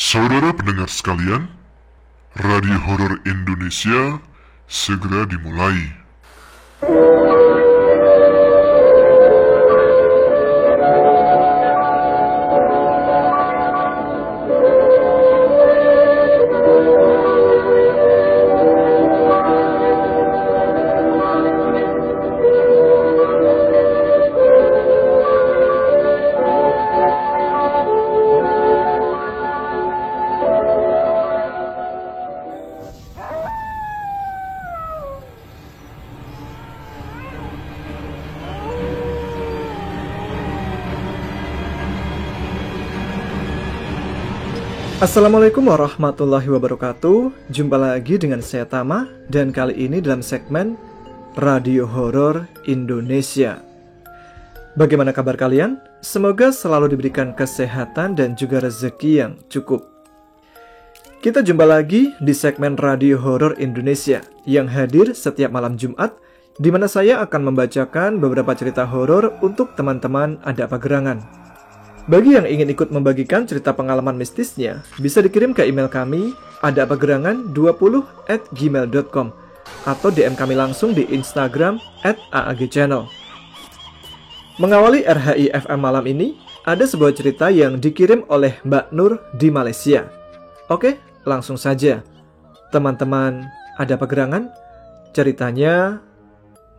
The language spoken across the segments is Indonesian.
Saudara pendengar sekalian, Radio Horor Indonesia segera dimulai. Assalamualaikum warahmatullahi wabarakatuh. Jumpa lagi dengan saya Tama, dan kali ini dalam segmen Radio Horor Indonesia. Bagaimana kabar kalian? Semoga selalu diberikan kesehatan dan juga rezeki yang cukup. Kita jumpa lagi di segmen Radio Horor Indonesia yang hadir setiap malam Jumat, di mana saya akan membacakan beberapa cerita horor untuk teman-teman Ada Apa Gerangan. Bagi yang ingin ikut membagikan cerita pengalaman mistisnya, bisa dikirim ke email kami adaapagerangan20@gmail.com atau DM kami langsung di Instagram @aagchannel. Mengawali RHI FM malam ini, ada sebuah cerita yang dikirim oleh Mbak Nur di Malaysia. Oke, langsung saja. Teman-teman Ada Apa Gerangan, ceritanya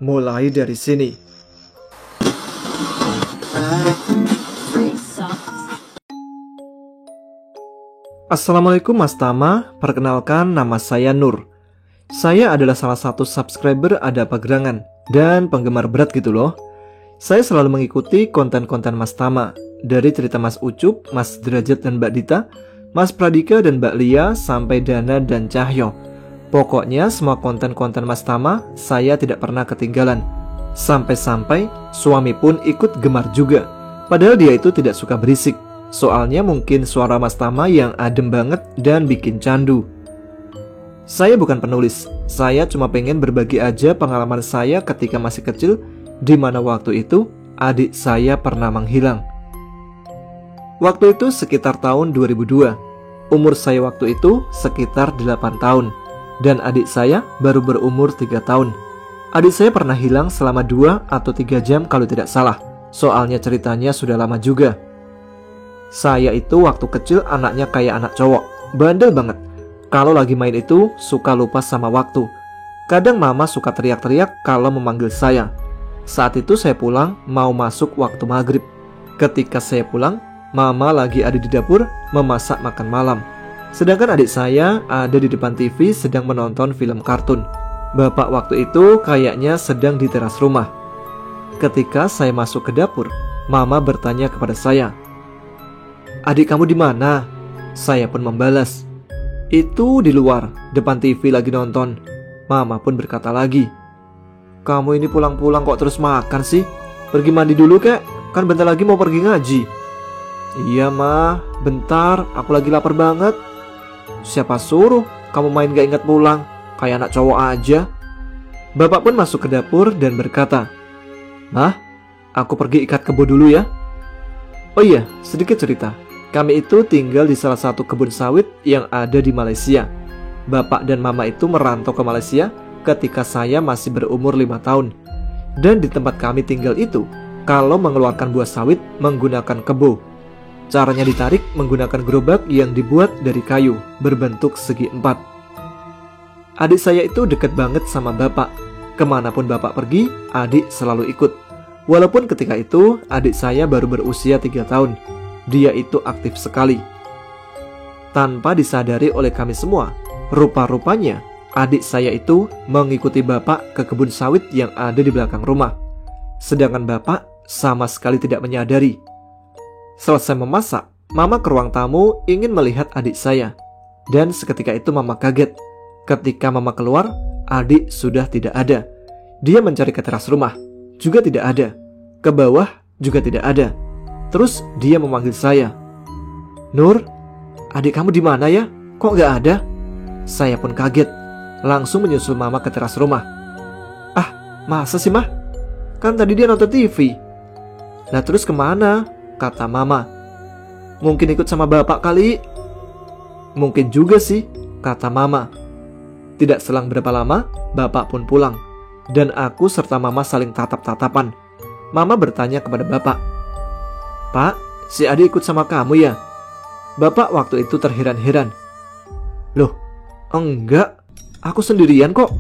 mulai dari sini. Assalamualaikum Mas Tama, perkenalkan nama saya Nur. Saya adalah salah satu subscriber Ada Apa Gerangan dan penggemar berat gitu loh. Saya selalu mengikuti konten-konten Mas Tama, dari cerita Mas Ucup, Mas Derajat dan Mbak Dita, Mas Pradika dan Mbak Lia, sampai Dana dan Cahyo. Pokoknya semua konten-konten Mas Tama saya tidak pernah ketinggalan. Sampai-sampai suami pun ikut gemar juga, padahal dia itu tidak suka berisik. Soalnya mungkin suara Mas Tama yang adem banget dan bikin candu. Saya bukan penulis, saya cuma pengen berbagi aja pengalaman saya ketika masih kecil, di mana waktu itu adik saya pernah menghilang. Waktu itu sekitar tahun 2002. Umur saya waktu itu sekitar 8 tahun, dan adik saya baru berumur 3 tahun. Adik saya pernah hilang selama 2 atau 3 jam kalau tidak salah. Soalnya ceritanya sudah lama juga. Saya itu waktu kecil anaknya kayak anak cowok, bandel banget. Kalau lagi main itu suka lupa sama waktu. Kadang mama suka teriak-teriak kalau memanggil saya. Saat itu saya pulang mau masuk waktu maghrib. Ketika saya pulang, mama lagi ada di dapur memasak makan malam. Sedangkan adik saya ada di depan TV sedang menonton film kartun. Bapak waktu itu kayaknya sedang di teras rumah. Ketika saya masuk ke dapur, mama bertanya kepada saya, "Adik kamu di mana?" Saya pun membalas, "Itu di luar, depan TV lagi nonton." Mama pun berkata lagi, "Kamu ini pulang-pulang kok terus makan sih? Pergi mandi dulu kek, kan bentar lagi mau pergi ngaji." "Iya mah, bentar, aku lagi lapar banget." "Siapa suruh kamu main gak ingat pulang? Kayak anak cowok aja." Bapak pun masuk ke dapur dan berkata, "Mah, aku pergi ikat kebo dulu ya." Oh iya, sedikit cerita. Kami itu tinggal di salah satu kebun sawit yang ada di Malaysia. Bapak dan mama itu merantau ke Malaysia ketika saya masih berumur 5 tahun. Dan di tempat kami tinggal itu, kalau mengeluarkan buah sawit menggunakan kebo. Caranya ditarik menggunakan gerobak yang dibuat dari kayu, berbentuk segi 4. Adik saya itu dekat banget sama bapak. Kemanapun bapak pergi, adik selalu ikut. Walaupun ketika itu adik saya baru berusia 3 tahun. Dia itu aktif sekali. Tanpa disadari oleh kami semua, rupa-rupanya adik saya itu mengikuti bapak ke kebun sawit yang ada di belakang rumah. Sedangkan bapak sama sekali tidak menyadari. Selesai memasak, mama ke ruang tamu ingin melihat adik saya. Dan seketika itu mama kaget. Ketika mama keluar, adik sudah tidak ada. Dia mencari ke teras rumah, juga tidak ada. Ke bawah juga tidak ada. Terus dia memanggil saya, "Nur, adik kamu di mana ya? Kok gak ada?" Saya pun kaget, langsung menyusul mama ke teras rumah. "Ah, masa sih mah? Kan tadi dia nonton TV." "Lah terus kemana?" kata mama. "Mungkin ikut sama bapak kali." Mungkin juga sih, kata mama. Tidak selang berapa lama, bapak pun pulang. Dan aku serta mama saling tatap-tatapan. Mama bertanya kepada bapak, "Pak, si Adi ikut sama kamu ya?" Bapak waktu itu terheran-heran. "Loh, enggak, aku sendirian kok."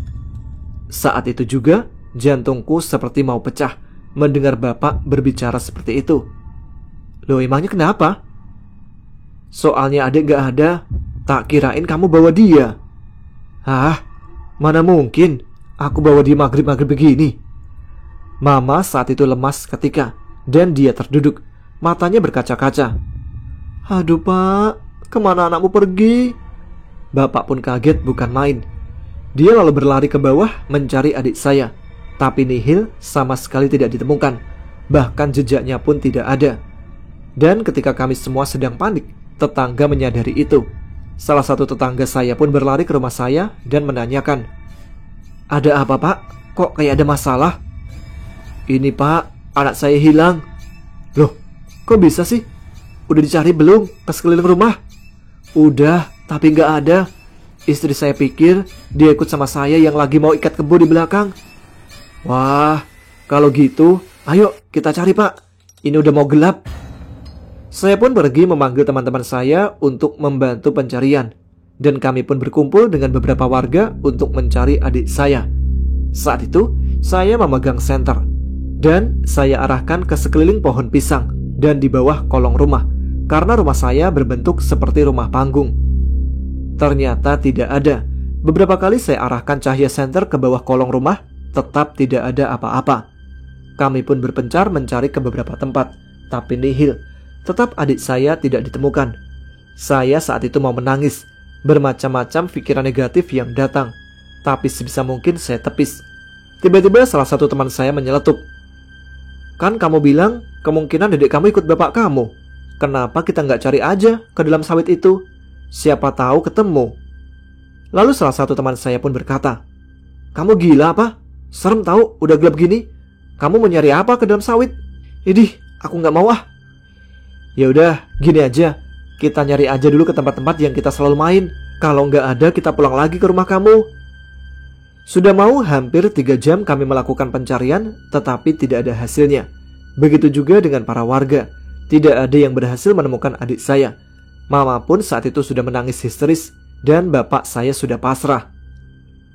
Saat itu juga jantungku seperti mau pecah mendengar bapak berbicara seperti itu. "Loh, emangnya kenapa?" "Soalnya adik gak ada. Tak kirain kamu bawa dia." "Hah, mana mungkin aku bawa dia maghrib-maghrib begini." Mama saat itu lemas ketika, dan dia terduduk, matanya berkaca-kaca. "Aduh pak, kemana anakmu pergi?" Bapak pun kaget bukan main. Dia lalu berlari ke bawah mencari adik saya, tapi nihil sama sekali tidak ditemukan. Bahkan jejaknya pun tidak ada. Dan ketika kami semua sedang panik, tetangga menyadari itu. Salah satu tetangga saya pun berlari ke rumah saya dan menanyakan, "Ada apa pak? Kok kayak ada masalah?" "Ini pak, anak saya hilang." "Loh, kok bisa sih? Udah dicari belum ke sekeliling rumah?" "Udah, tapi gak ada. Istri saya pikir dia ikut sama saya yang lagi mau ikat kebo di belakang." "Wah, kalau gitu ayo kita cari pak. Ini udah mau gelap." Saya pun pergi memanggil teman-teman saya untuk membantu pencarian. Dan kami pun berkumpul dengan beberapa warga untuk mencari adik saya. Saat itu, saya memegang senter. Dan saya arahkan ke sekeliling pohon pisang dan di bawah kolong rumah, karena rumah saya berbentuk seperti rumah panggung. Ternyata tidak ada. Beberapa kali saya arahkan cahaya senter ke bawah kolong rumah, tetap tidak ada apa-apa. Kami pun berpencar mencari ke beberapa tempat, tapi nihil. Tetap adik saya tidak ditemukan. Saya saat itu mau menangis. Bermacam-macam pikiran negatif yang datang, tapi sebisa mungkin saya tepis. Tiba-tiba salah satu teman saya menyeletuk, "Kan kamu bilang kemungkinan dedek kamu ikut bapak kamu. Kenapa kita nggak cari aja ke dalam sawit itu? Siapa tahu ketemu." Lalu salah satu teman saya pun berkata, "Kamu gila apa? Serem tahu, udah gelap gini. Kamu mau nyari apa ke dalam sawit? Idih, aku nggak mau ah." "Ya udah, gini aja. Kita nyari aja dulu ke tempat-tempat yang kita selalu main. Kalau nggak ada, kita pulang lagi ke rumah kamu." Sudah mau hampir 3 jam kami melakukan pencarian, tetapi tidak ada hasilnya. Begitu juga dengan para warga. Tidak ada yang berhasil menemukan adik saya. Mama pun saat itu sudah menangis histeris, dan bapak saya sudah pasrah.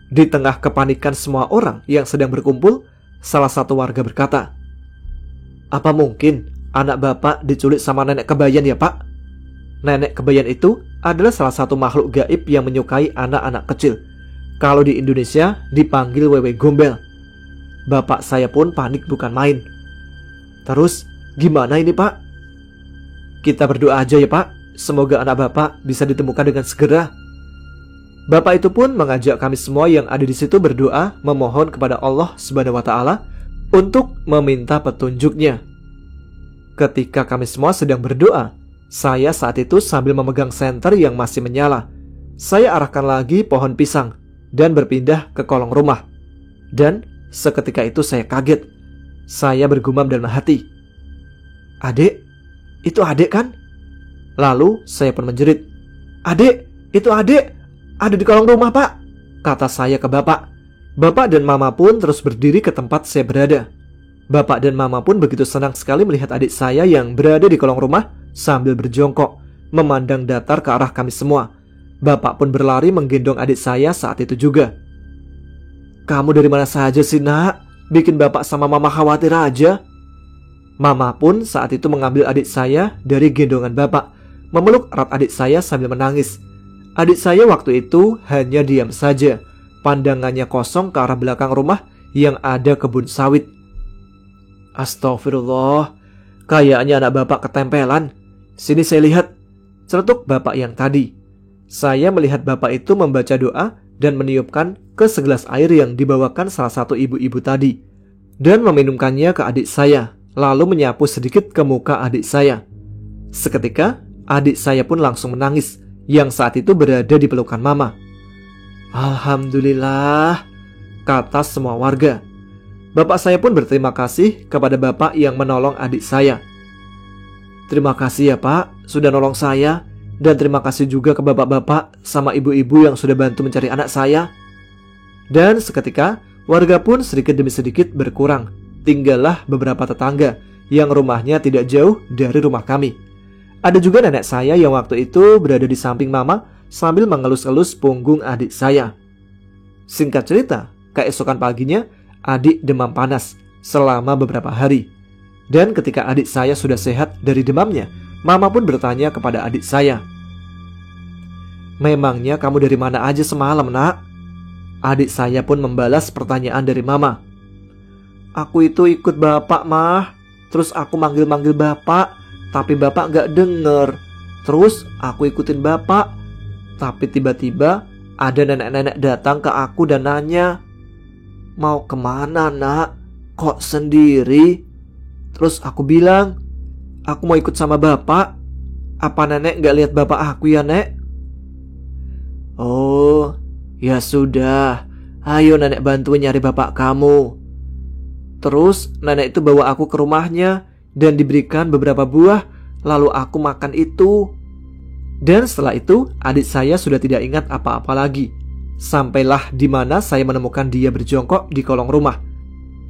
Di tengah kepanikan semua orang yang sedang berkumpul, salah satu warga berkata, "Apa mungkin anak bapak diculik sama nenek kebayan ya pak?" Nenek kebayan itu adalah salah satu makhluk gaib yang menyukai anak-anak kecil. Kalau di Indonesia dipanggil wewe gombel. Bapak saya pun panik bukan main. "Terus gimana ini pak?" "Kita berdoa aja ya pak. Semoga anak bapak bisa ditemukan dengan segera." Bapak itu pun mengajak kami semua yang ada di situ berdoa memohon kepada Allah Subhanahu wa taala untuk meminta petunjuknya. Ketika kami semua sedang berdoa, saya saat itu sambil memegang senter yang masih menyala. Saya arahkan lagi pohon pisang dan berpindah ke kolong rumah. Dan seketika itu saya kaget. Saya bergumam dalam hati, "Adik, itu adik kan?" Lalu saya pun menjerit, "Adik, itu adik, ada di kolong rumah pak," kata saya ke bapak. Bapak dan mama pun terus berdiri ke tempat saya berada. Bapak dan mama pun begitu senang sekali melihat adik saya yang berada di kolong rumah sambil berjongkok, memandang datar ke arah kami semua. Bapak pun berlari menggendong adik saya saat itu juga. "Kamu dari mana saja sih nak? Bikin bapak sama mama khawatir aja." Mama pun saat itu mengambil adik saya dari gendongan bapak, memeluk erat adik saya sambil menangis. Adik saya waktu itu hanya diam saja, pandangannya kosong ke arah belakang rumah yang ada kebun sawit. "Astagfirullah, kayaknya anak bapak ketempelan. Sini saya lihat," celetuk bapak yang tadi. Saya melihat bapak itu membaca doa dan meniupkan ke segelas air yang dibawakan salah satu ibu-ibu tadi, dan meminumkannya ke adik saya, lalu menyapu sedikit ke muka adik saya. Seketika, adik saya pun langsung menangis, yang saat itu berada di pelukan mama. "Alhamdulillah," kata semua warga. Bapak saya pun berterima kasih kepada bapak yang menolong adik saya. "Terima kasih ya pak, sudah nolong saya. Dan terima kasih juga ke bapak-bapak sama ibu-ibu yang sudah bantu mencari anak saya. Dan seketika, warga pun sedikit demi sedikit berkurang. Tinggallah beberapa tetangga yang rumahnya tidak jauh dari rumah kami. Ada juga nenek saya yang waktu itu berada di samping mama sambil mengelus-elus punggung adik saya. Singkat cerita, keesokan paginya, adik demam panas selama beberapa hari. Dan ketika adik saya sudah sehat dari demamnya, mama pun bertanya kepada adik saya, "Memangnya kamu dari mana aja semalam, nak?" Adik saya pun membalas pertanyaan dari mama. "Aku itu ikut bapak, mah. Terus aku manggil-manggil bapak, tapi bapak gak denger. Terus aku ikutin bapak, tapi tiba-tiba ada nenek-nenek datang ke aku dan nanya, 'Mau kemana, nak? Kok sendiri?' Terus aku bilang, 'Aku mau ikut sama bapak. Apa nenek gak lihat bapak aku ya, nek?' 'Oh, ya sudah. Ayo nenek bantuin nyari bapak kamu.' Terus nenek itu bawa aku ke rumahnya dan diberikan beberapa buah, lalu aku makan itu. Dan setelah itu, adik saya sudah tidak ingat apa-apa lagi. Sampailah di mana saya menemukan dia berjongkok di kolong rumah.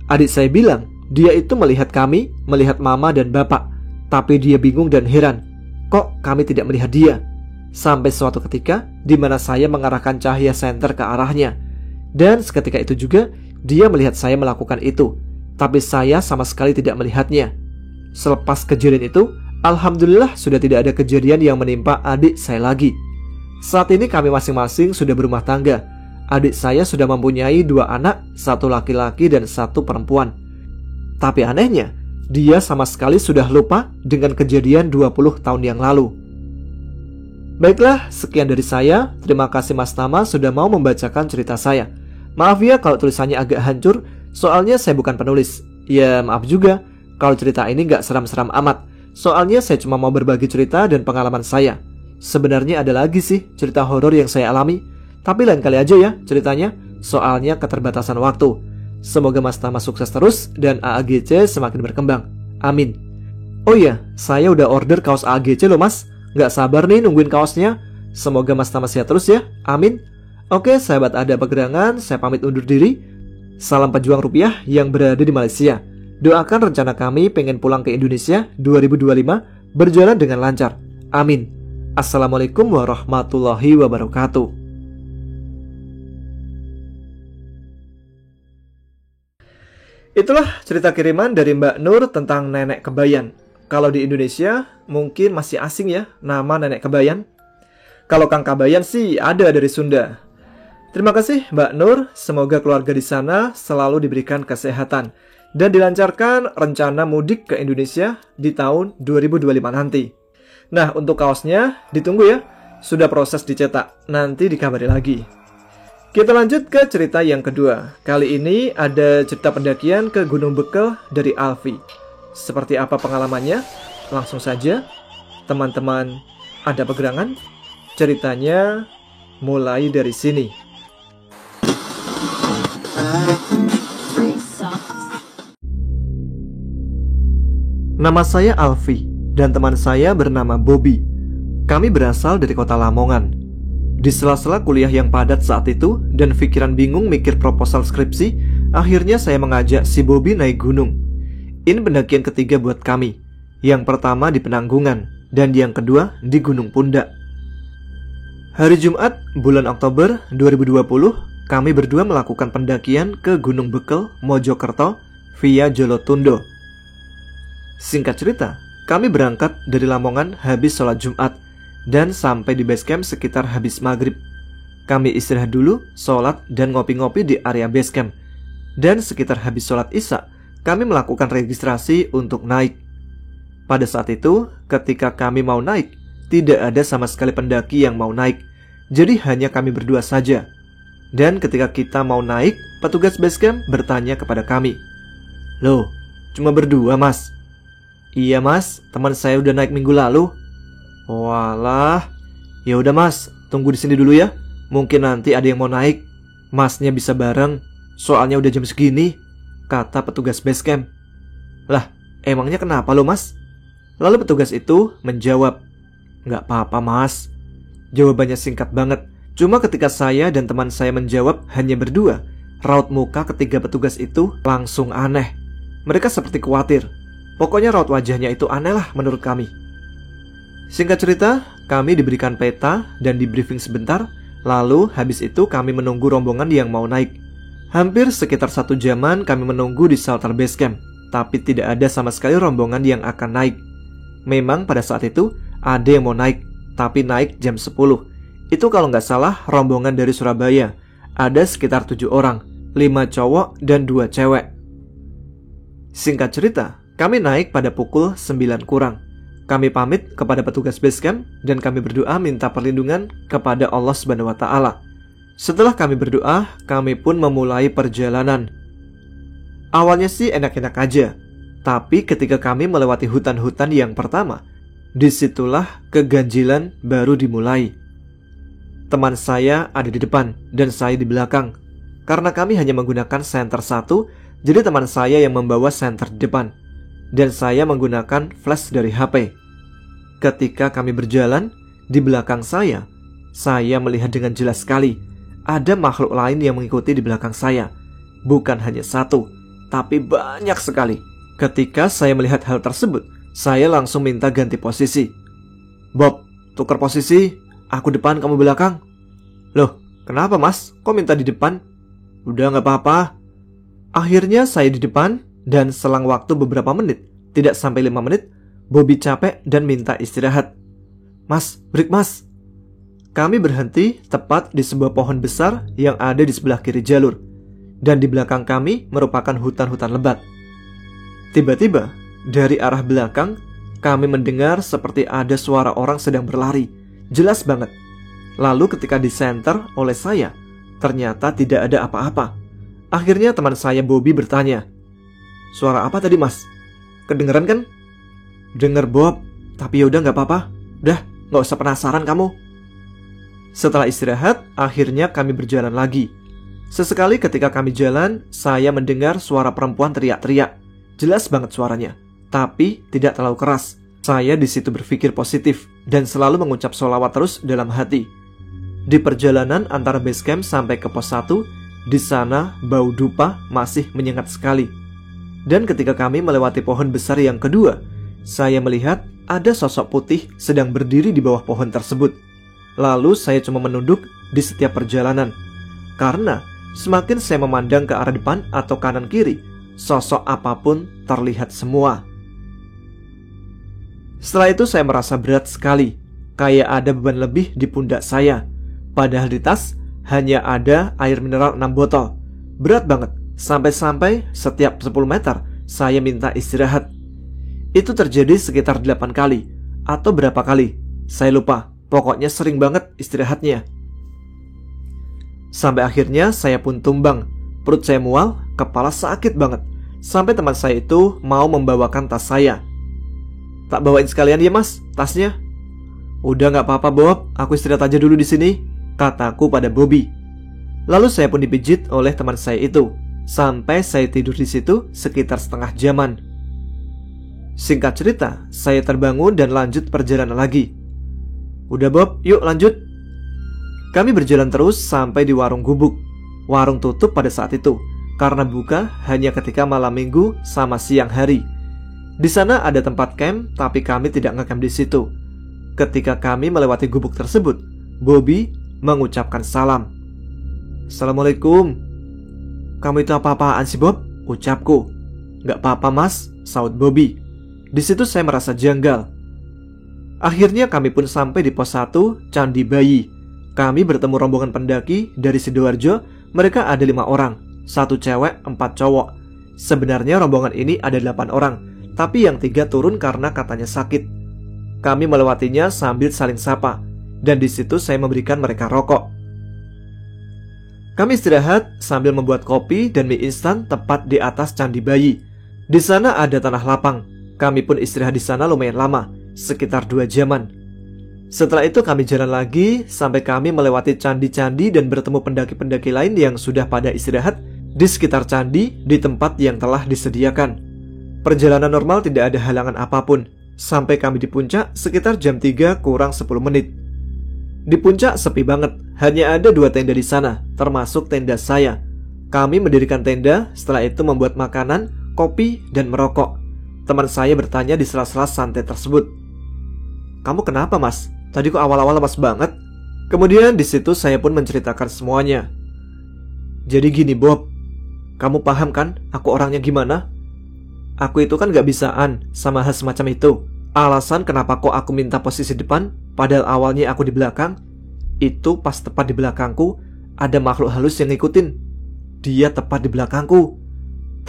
Adik saya bilang, dia itu melihat kami, melihat mama dan bapak. Tapi dia bingung dan heran, kok kami tidak melihat dia? Sampai suatu ketika, di mana saya mengarahkan cahaya senter ke arahnya. Dan seketika itu juga, dia melihat saya melakukan itu. Tapi saya sama sekali tidak melihatnya. Selepas kejadian itu, alhamdulillah sudah tidak ada kejadian yang menimpa adik saya lagi. Saat ini kami masing-masing sudah berumah tangga. Adik saya sudah mempunyai 2 anak, 1 laki-laki dan 1 perempuan. Tapi anehnya, dia sama sekali sudah lupa dengan kejadian 20 tahun yang lalu. Baiklah, sekian dari saya. Terima kasih Mas Tama sudah mau membacakan cerita saya. Maaf ya kalau tulisannya agak hancur, soalnya saya bukan penulis. Ya maaf juga kalau cerita ini gak seram-seram amat, soalnya saya cuma mau berbagi cerita dan pengalaman saya. Sebenarnya ada lagi sih cerita horor yang saya alami, tapi lain kali aja ya ceritanya, soalnya keterbatasan waktu. Semoga Mas Tama sukses terus dan AAGC semakin berkembang. Amin. Oh iya, saya udah order kaos AAGC loh mas. Gak sabar nih nungguin kaosnya. Semoga Mas Tama sehat terus ya. Amin. Oke sahabat Ada Pegerangan, saya pamit undur diri. Salam pejuang rupiah yang berada di Malaysia. Doakan rencana kami pengen pulang ke Indonesia 2025 berjalan dengan lancar. Amin. Assalamualaikum warahmatullahi wabarakatuh. Itulah cerita kiriman dari Mbak Nur tentang nenek kebayan. Kalau di Indonesia mungkin masih asing ya nama nenek kebayan. Kalau Kang Kabayan sih ada dari Sunda. Terima kasih Mbak Nur, semoga keluarga di sana selalu diberikan kesehatan dan dilancarkan rencana mudik ke Indonesia di tahun 2025 nanti. Nah, untuk kaosnya ditunggu ya, sudah proses dicetak, nanti dikabari lagi. Kita lanjut ke cerita yang kedua. Kali ini ada cerita pendakian ke Gunung Bekel dari Alfi. Seperti apa pengalamannya? Langsung saja, teman-teman Ada Pegerangan, ceritanya mulai dari sini. Nama saya Alfi dan teman saya bernama Bobby. Kami berasal dari kota Lamongan. Di sela-sela kuliah yang padat saat itu dan pikiran bingung mikir proposal skripsi, akhirnya saya mengajak si Bobby naik gunung. Ini pendakian ketiga buat kami. Yang pertama di Penanggungan dan yang kedua di Gunung Pundak. Hari Jumat, bulan Oktober 2020, kami berdua melakukan pendakian ke Gunung Bekel, Mojokerto via Jolotundo. Singkat cerita, kami berangkat dari Lamongan habis sholat Jumat dan sampai di base camp sekitar habis maghrib. Kami istirahat dulu, sholat dan ngopi-ngopi di area base camp. Dan sekitar habis sholat isya, kami melakukan registrasi untuk naik. Pada saat itu, ketika kami mau naik, tidak ada sama sekali pendaki yang mau naik. Jadi hanya kami berdua saja. Dan ketika kita mau naik, petugas base camp bertanya kepada kami, "Loh, cuma berdua mas?" "Iya mas, teman saya udah naik minggu lalu." "Walah, ya udah mas, tunggu di sini dulu ya. Mungkin nanti ada yang mau naik. Masnya bisa bareng, soalnya udah jam segini," kata petugas base camp. "Lah, emangnya kenapa lo mas?" Lalu petugas itu menjawab, Nggak apa-apa mas. Jawabannya singkat banget. Cuma ketika saya dan teman saya menjawab hanya berdua, raut muka ketiga petugas itu langsung aneh. Mereka seperti khawatir. Pokoknya raut wajahnya itu aneh lah menurut kami. Singkat cerita, kami diberikan peta dan di briefing sebentar. Lalu habis itu kami menunggu rombongan yang mau naik. Hampir sekitar 1 jaman kami menunggu di shelter base camp. Tapi tidak ada sama sekali rombongan yang akan naik. Memang pada saat itu ada yang mau naik, tapi naik jam 10. Itu kalau nggak salah rombongan dari Surabaya. Ada sekitar 7 orang, 5 cowok dan 2 cewek. Singkat cerita, kami naik pada pukul 9 kurang. Kami pamit kepada petugas base camp dan kami berdoa minta perlindungan kepada Allah Subhanahu wa Ta'ala. Setelah kami berdoa, kami pun memulai perjalanan. Awalnya sih enak-enak aja, tapi ketika kami melewati hutan-hutan yang pertama, disitulah keganjilan baru dimulai. Teman saya ada di depan dan saya di belakang. Karena kami hanya menggunakan senter 1, jadi teman saya yang membawa senter di depan dan saya menggunakan flash dari HP. Ketika kami berjalan, di belakang saya melihat dengan jelas sekali ada makhluk lain yang mengikuti di belakang saya. Bukan hanya 1, tapi banyak sekali. Ketika saya melihat hal tersebut, saya langsung minta ganti posisi. Bob, tukar posisi, aku depan, kamu belakang. Loh, kenapa mas? Kok minta di depan? Udah gak apa-apa. Akhirnya saya di depan dan selang waktu beberapa menit, tidak sampai 5 menit, Bobby capek dan minta istirahat. Mas, break mas. Kami berhenti tepat di sebuah pohon besar yang ada di sebelah kiri jalur. Dan di belakang kami merupakan hutan-hutan lebat. Tiba-tiba, dari arah belakang, kami mendengar seperti ada suara orang sedang berlari. Jelas banget. Lalu ketika disenter oleh saya, ternyata tidak ada apa-apa. Akhirnya teman saya Bobby bertanya, suara apa tadi mas? Kedengeran kan? Dengar Bob, tapi yaudah gak apa-apa. Udah, gak usah penasaran kamu. Setelah istirahat, akhirnya kami berjalan lagi. Sesekali ketika kami jalan, saya mendengar suara perempuan teriak-teriak. Jelas banget suaranya, tapi tidak terlalu keras. Saya di situ berpikir positif dan selalu mengucap sholawat terus dalam hati. Di perjalanan antara base camp sampai ke pos 1, di sana bau dupa masih menyengat sekali. Dan ketika kami melewati pohon besar yang kedua, saya melihat ada sosok putih sedang berdiri di bawah pohon tersebut. Lalu saya cuma menunduk di setiap perjalanan. Karena semakin saya memandang ke arah depan atau kanan kiri, sosok apapun terlihat semua. Setelah itu saya merasa berat sekali, kayak ada beban lebih di pundak saya. Padahal di tas hanya ada air mineral 6 botol. Berat banget, sampai-sampai setiap 10 meter saya minta istirahat. Itu terjadi sekitar 8 kali, atau berapa kali, saya lupa. Pokoknya sering banget istirahatnya. Sampai akhirnya saya pun tumbang. Perut saya mual, kepala sakit banget. Sampai teman saya itu mau membawakan tas saya. Tak bawain sekalian ya mas, tasnya? Udah gak apa-apa Bob, aku istirahat aja dulu di sini, kataku pada Bobby. Lalu saya pun dipijit oleh teman saya itu. Sampai saya tidur di situ sekitar setengah jaman. Singkat cerita, saya terbangun dan lanjut perjalanan lagi. Udah Bob, yuk lanjut. Kami berjalan terus sampai di warung gubuk. Warung tutup pada saat itu, karena buka hanya ketika malam minggu sama siang hari. Di sana ada tempat camp, tapi kami tidak ngecamp di situ. Ketika kami melewati gubuk tersebut, Bobby mengucapkan salam. Assalamualaikum. Kamu itu apa-apaan sih Bob? Ucapku. Gak apa-apa mas, saut Bobby. Di situ saya merasa janggal. Akhirnya kami pun sampai di pos 1 Candi Bayi. Kami bertemu rombongan pendaki dari Sidoarjo. Mereka ada 5 orang, 1 cewek, 4 cowok. Sebenarnya rombongan ini ada 8 orang, tapi yang 3 turun karena katanya sakit. Kami melewatinya sambil saling sapa, dan di situ saya memberikan mereka rokok. Kami istirahat sambil membuat kopi dan mie instan tepat di atas Candi Bayi. Di sana ada tanah lapang. Kami pun istirahat di sana lumayan lama, sekitar 2 jaman. Setelah itu kami jalan lagi sampai kami melewati candi-candi dan bertemu pendaki-pendaki lain yang sudah pada istirahat di sekitar candi di tempat yang telah disediakan. Perjalanan normal, tidak ada halangan apapun. Sampai kami di puncak sekitar jam 3 kurang 10 menit. Di puncak sepi banget, hanya ada 2 tenda di sana, termasuk tenda saya. Kami mendirikan tenda, setelah itu membuat makanan, kopi, dan merokok. Teman saya bertanya di sela-sela santai tersebut, "Kamu kenapa, Mas? Tadi kok awal-awal lemas banget?" Kemudian di situ saya pun menceritakan semuanya. "Jadi gini, Bob, kamu paham kan aku orangnya gimana? Aku itu kan gak bisaan sama hal semacam itu. Alasan kenapa kok aku minta posisi depan, padahal awalnya aku di belakang, itu pas tepat di belakangku ada makhluk halus yang ngikutin. Dia tepat di belakangku.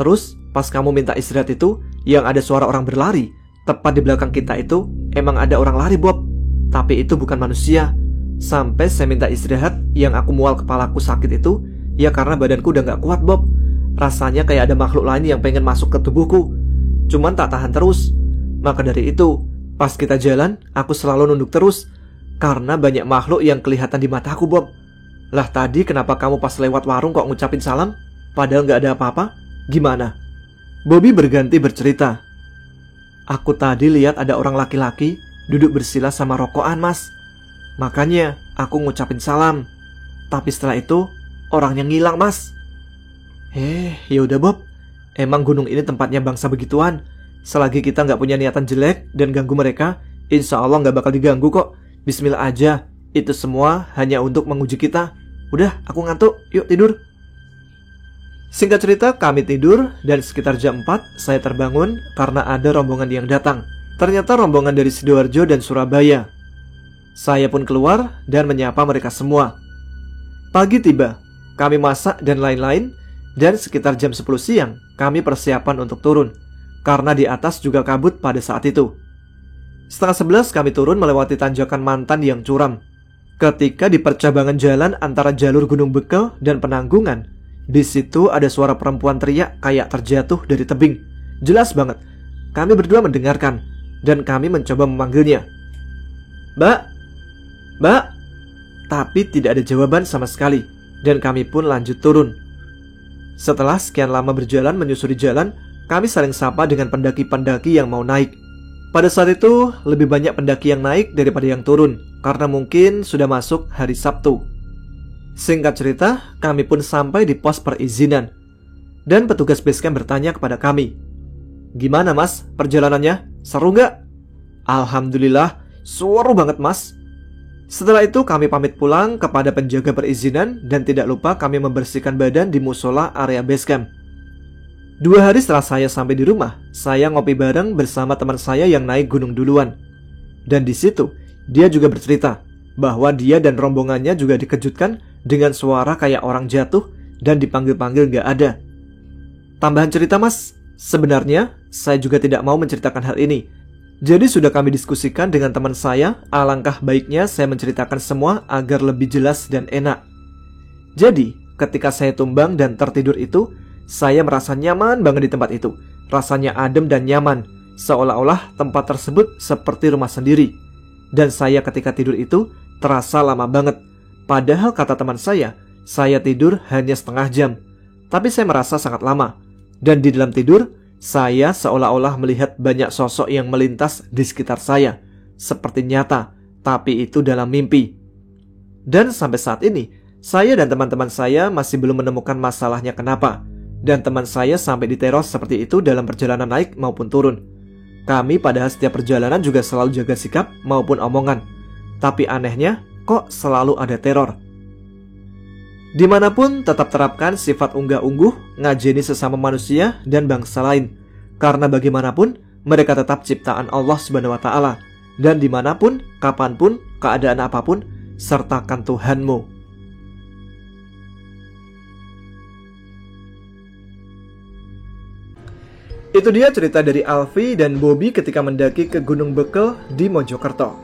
Terus pas kamu minta istirahat itu, yang ada suara orang berlari, tepat di belakang kita itu emang ada orang lari, Bob. Tapi itu bukan manusia. Sampai saya minta istirahat, yang aku mual kepalaku sakit itu, ya karena badanku udah gak kuat, Bob. Rasanya kayak ada makhluk lain yang pengen masuk ke tubuhku. Cuman tak tahan terus. Maka dari itu, pas kita jalan, aku selalu nunduk terus. Karena banyak makhluk yang kelihatan di mataku, Bob. Lah tadi kenapa kamu pas lewat warung kok ngucapin salam? Padahal gak ada apa-apa? Gimana?" Bobby berganti bercerita. "Aku tadi lihat ada orang laki-laki duduk bersila sama rokokan, Mas. Makanya aku ngucapin salam. Tapi setelah itu, orangnya ngilang, Mas." Yaudah, Bob. Emang gunung ini tempatnya bangsa begituan. Selagi kita nggak punya niatan jelek dan ganggu mereka, insya Allah nggak bakal diganggu kok. Bismillah aja. Itu semua hanya untuk menguji kita. Udah, aku ngantuk. Yuk tidur. Singkat cerita, kami tidur dan sekitar jam 4 saya terbangun karena ada rombongan yang datang. Ternyata rombongan dari Sidoarjo dan Surabaya. Saya pun keluar dan menyapa mereka semua. Pagi tiba, kami masak dan lain-lain. Dan sekitar jam 10 siang, kami persiapan untuk turun. Karena di atas juga kabut pada saat itu. Setengah 11 kami turun melewati tanjakan Mantan yang curam. Ketika di percabangan jalan antara jalur Gunung Bekel dan Penanggungan, di situ ada suara perempuan teriak kayak terjatuh dari tebing. Jelas banget. Kami berdua mendengarkan, dan kami mencoba memanggilnya. "Mbak, Mbak." Tapi tidak ada jawaban sama sekali, dan kami pun lanjut turun. Setelah sekian lama berjalan menyusuri jalan, kami saling sapa dengan pendaki-pendaki yang mau naik. Pada saat itu, lebih banyak pendaki yang naik daripada yang turun, karena mungkin sudah masuk hari Sabtu. Singkat cerita, kami pun sampai di pos perizinan. Dan petugas basecamp bertanya kepada kami, "Gimana, Mas, perjalanannya? Seru nggak?" "Alhamdulillah, seru banget, Mas." Setelah itu kami pamit pulang kepada penjaga perizinan dan tidak lupa kami membersihkan badan di musola area basecamp. 2 hari setelah saya sampai di rumah, saya ngopi bareng bersama teman saya yang naik gunung duluan. Dan di situ, dia juga bercerita bahwa dia dan rombongannya juga dikejutkan dengan suara kayak orang jatuh dan dipanggil-panggil gak ada. Tambahan cerita, Mas, sebenarnya saya juga tidak mau menceritakan hal ini. Jadi sudah kami diskusikan dengan teman saya, alangkah baiknya saya menceritakan semua agar lebih jelas dan enak. Jadi, ketika saya tumbang dan tertidur itu, saya merasa nyaman banget di tempat itu. Rasanya adem dan nyaman, seolah-olah tempat tersebut seperti rumah sendiri. Dan saya ketika tidur itu terasa lama banget. Padahal kata teman saya tidur hanya setengah jam. Tapi saya merasa sangat lama. Dan di dalam tidur, saya seolah-olah melihat banyak sosok yang melintas di sekitar saya. Seperti nyata, tapi itu dalam mimpi. Dan sampai saat ini, saya dan teman-teman saya masih belum menemukan masalahnya kenapa. Dan teman saya sampai diteror seperti itu dalam perjalanan naik maupun turun. Kami padahal setiap perjalanan juga selalu jaga sikap maupun omongan. Tapi anehnya, kok selalu ada teror. Dimanapun tetap terapkan sifat unggah-ungguh, ngajeni sesama manusia dan bangsa lain. Karena bagaimanapun, mereka tetap ciptaan Allah Subhanahu wa Ta'ala. Dan dimanapun, kapanpun, keadaan apapun, sertakan Tuhanmu. Itu dia cerita dari Alfi dan Bobby ketika mendaki ke Gunung Bekel di Mojokerto.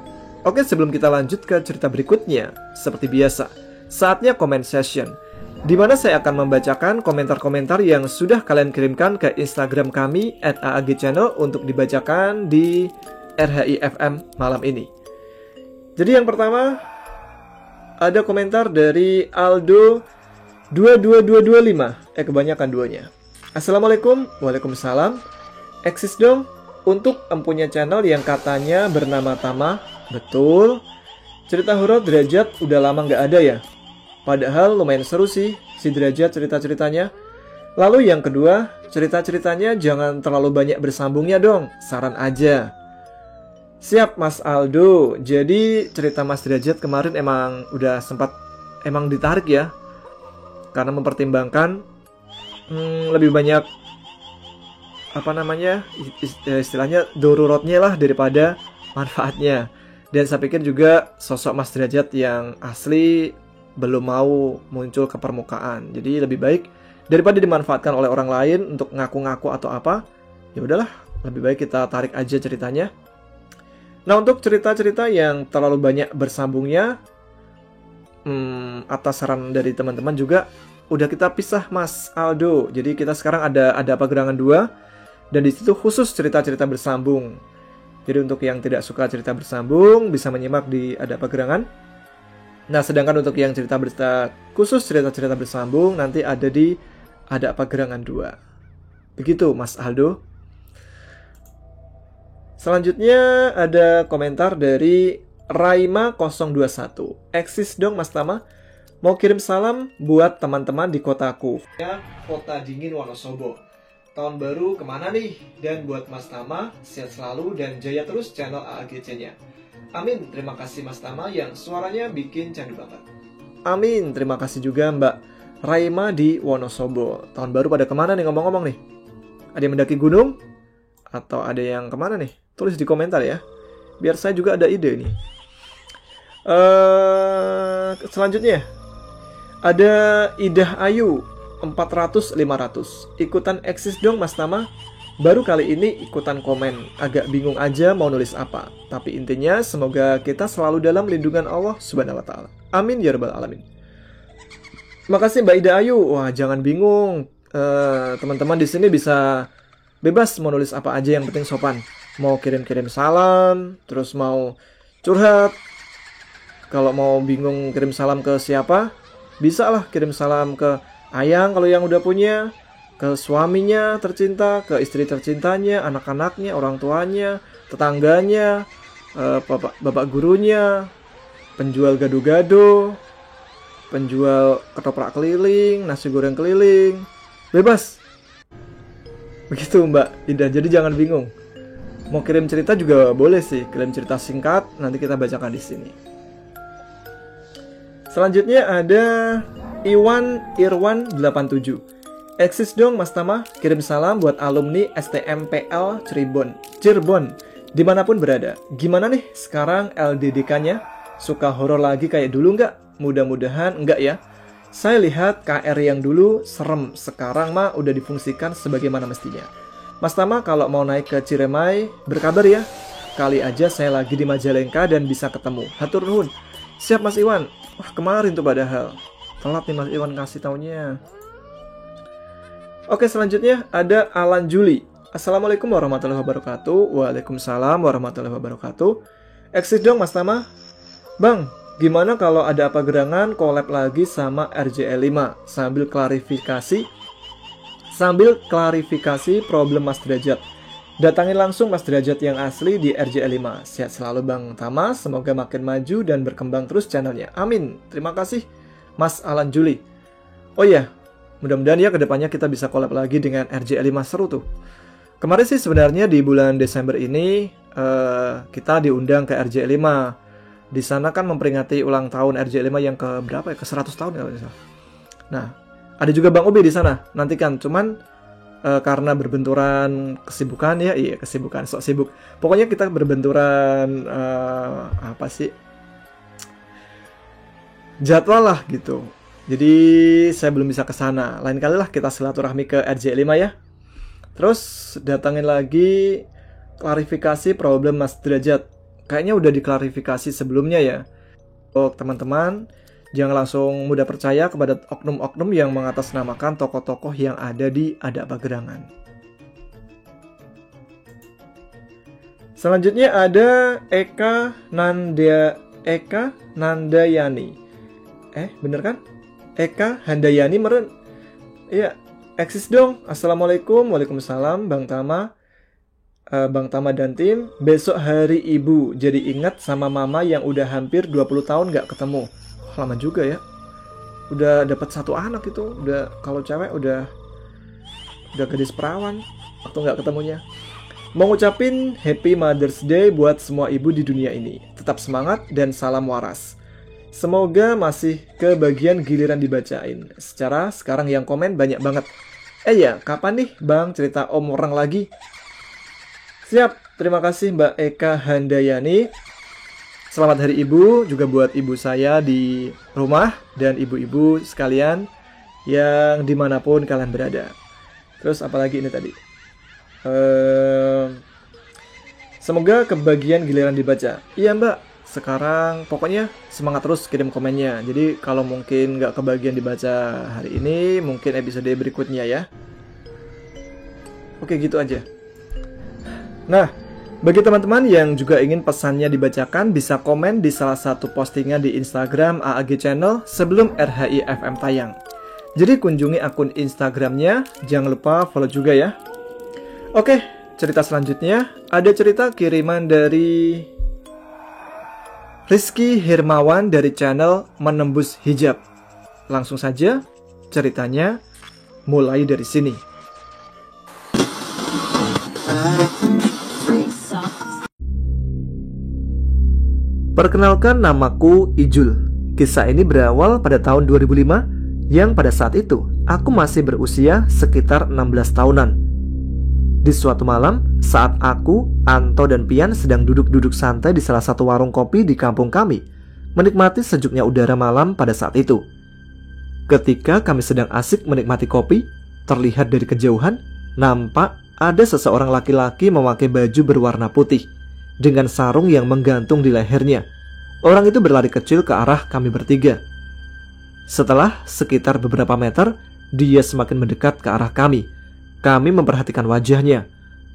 Oke, sebelum kita lanjut ke cerita berikutnya, seperti biasa, saatnya comment session, di mana saya akan membacakan komentar-komentar yang sudah kalian kirimkan ke Instagram kami @aagchannel untuk dibacakan di RHIFM malam ini. Jadi yang pertama, ada komentar dari Aldo 22225. Kebanyakan duanya. Assalamualaikum. Waalaikumsalam. Eksis dong. Untuk empunya channel yang katanya bernama Tama, betul. Cerita horor Derajat udah lama nggak ada ya. Padahal lumayan seru sih si Derajat cerita-ceritanya. Lalu yang kedua, cerita-ceritanya jangan terlalu banyak bersambungnya dong, saran aja. Siap Mas Aldo. Jadi cerita Mas Derajat kemarin emang udah sempat emang ditarik ya. Karena mempertimbangkan lebih banyak apa namanya istilahnya dorurotnya lah daripada manfaatnya. Dan saya pikir juga sosok Mas Derajat yang asli belum mau muncul ke permukaan. Jadi lebih baik daripada dimanfaatkan oleh orang lain untuk ngaku-ngaku atau apa, ya udahlah, lebih baik kita tarik aja ceritanya. Nah, untuk cerita-cerita yang terlalu banyak bersambungnya, atas saran dari teman-teman juga udah kita pisah Mas Aldo. Jadi kita sekarang ada apa gerangan 2 dan di situ khusus cerita-cerita bersambung. Jadi untuk yang tidak suka cerita bersambung bisa menyimak di ada apa gerangan. Nah, sedangkan untuk yang khusus cerita-cerita bersambung nanti ada di ada apa gerangan 2. Begitu Mas Aldo. Selanjutnya ada komentar dari Raima021. Eksis dong Mas Tama. Mau kirim salam buat teman-teman di kotaku. Ya, kota dingin Wonosobo. Tahun baru kemana nih? Dan buat Mas Tama, sehat selalu dan jaya terus channel AAGC-nya. Amin, terima kasih Mas Tama yang suaranya bikin candu banget. Amin, terima kasih juga Mbak Raima di Wonosobo. Tahun baru pada kemana nih ngomong-ngomong nih? Ada yang mendaki gunung? Atau ada yang kemana nih? Tulis di komentar ya, biar saya juga ada ide nih. Selanjutnya ada Idah Ayu 400-500. Ikutan eksis dong Mas Tama. Baru kali ini ikutan komen. Agak bingung aja mau nulis apa. Tapi intinya semoga kita selalu dalam lindungan Allah Subhanahu wa Ta'ala. Amin ya rabbal alamin. Makasih Mbak Idah Ayu. Wah, jangan bingung. Teman-teman di sini bisa bebas mau nulis apa aja, yang penting sopan. Mau kirim-kirim salam, terus mau curhat. Kalau mau bingung kirim salam ke siapa, bisa lah kirim salam ke Ayang kalau yang udah punya, ke suaminya tercinta, ke istri tercintanya, anak-anaknya, orang tuanya, tetangganya, bapak gurunya, penjual gado-gado, penjual ketoprak keliling, nasi goreng keliling. Bebas. Begitu Mbak Ida, jadi jangan bingung. Mau kirim cerita juga boleh sih, kirim cerita singkat, nanti kita bacakan di sini. Selanjutnya ada Iwan Irwan 87. Eksis dong Mas Tama, kirim salam buat alumni STMPL Cirebon, dimanapun berada. Gimana nih sekarang LDDK-nya? Suka horor lagi kayak dulu nggak? Mudah-mudahan enggak ya. Saya lihat KR yang dulu serem, sekarang mah udah difungsikan sebagaimana mestinya. Mas Tama kalau mau naik ke Ciremai, berkabar ya. Kali aja saya lagi di Majalengka dan bisa ketemu. Hatur nuhun. Siap Mas Iwan. Wah, kemarin tuh padahal. Telat nih Mas Iwan kasih taunya. Oke, selanjutnya ada Alan Juli. Assalamualaikum warahmatullahi wabarakatuh. Waalaikumsalam warahmatullahi wabarakatuh. Eksis dong Mas Tama. Bang, gimana kalau ada apa gerangan collab lagi sama RJL5 sambil klarifikasi problem Mas Derajat. Datangin langsung Mas Derajat yang asli di RJL5. Sehat selalu Bang Tama, semoga makin maju dan berkembang terus channelnya. Amin. Terima kasih Mas Alan Juli. Oh iya, mudah-mudahan ya kedepannya kita bisa collab lagi dengan RJL5, seru tuh. Kemarin sih sebenarnya di bulan Desember ini kita diundang ke RJL5. Di sana kan memperingati ulang tahun RJ5 yang ke berapa ya? Ke 100 tahun kalau tidak salah. Nah, ada juga Bang Ubi di sana. Nantikan, cuman karena berbenturan kesibukan ya, kesibukan, sok sibuk. Pokoknya kita berbenturan apa sih? Jadwal lah gitu. Jadi saya belum bisa ke sana. Lain kali lah kita silaturahmi ke RJ5 ya. Terus datangin lagi klarifikasi problem Mas Derajat. Kayaknya udah diklarifikasi sebelumnya ya. Oh teman-teman, jangan langsung mudah percaya kepada oknum-oknum yang mengatasnamakan tokoh-tokoh yang ada di Ada Apa Gerangan. Selanjutnya ada Eka Nandayani. Bener kan? Eka Handayani meren. Iya, eksis dong. Assalamualaikum, waalaikumsalam Bang Tama. Bang Tama dan tim, besok hari ibu, jadi ingat sama mama yang udah hampir 20 tahun gak ketemu. Lama juga ya. Udah dapat 1 anak itu, udah kalau cewek udah gadis perawan waktu gak ketemunya. Mau ngucapin Happy Mother's Day buat semua ibu di dunia ini. Tetap semangat dan salam waras. Semoga masih kebagian giliran dibacain. Sekarang yang komen banyak banget. Ya, kapan nih Bang cerita Om orang lagi? Siap, terima kasih Mbak Eka Handayani. Selamat Hari Ibu juga buat ibu saya di rumah dan ibu-ibu sekalian yang dimanapun kalian berada. Terus apalagi ini tadi? Semoga kebagian giliran dibaca. Iya Mbak, sekarang pokoknya semangat terus kirim komennya. Jadi kalau mungkin nggak kebagian dibaca hari ini, mungkin episode berikutnya ya. Oke, gitu aja. Nah, bagi teman-teman yang juga ingin pesannya dibacakan, bisa komen di salah satu postingan di Instagram AAG Channel sebelum RHI FM tayang. Jadi kunjungi akun Instagramnya, jangan lupa follow juga ya. Oke, cerita selanjutnya ada cerita kiriman dari Rizky Hermawan dari channel Menembus Hijab. Langsung saja ceritanya mulai dari sini. Perkenalkan, namaku Ijul. Kisah ini berawal pada tahun 2005 yang pada saat itu aku masih berusia sekitar 16 tahunan. Di suatu malam saat aku, Anto dan Pian sedang duduk-duduk santai di salah satu warung kopi di kampung kami, menikmati sejuknya udara malam pada saat itu. Ketika kami sedang asik menikmati kopi, terlihat dari kejauhan nampak ada seseorang laki-laki memakai baju berwarna putih dengan sarung yang menggantung di lehernya. Orang itu berlari kecil ke arah kami bertiga. Setelah sekitar beberapa meter, dia semakin mendekat ke arah kami. Kami memperhatikan wajahnya.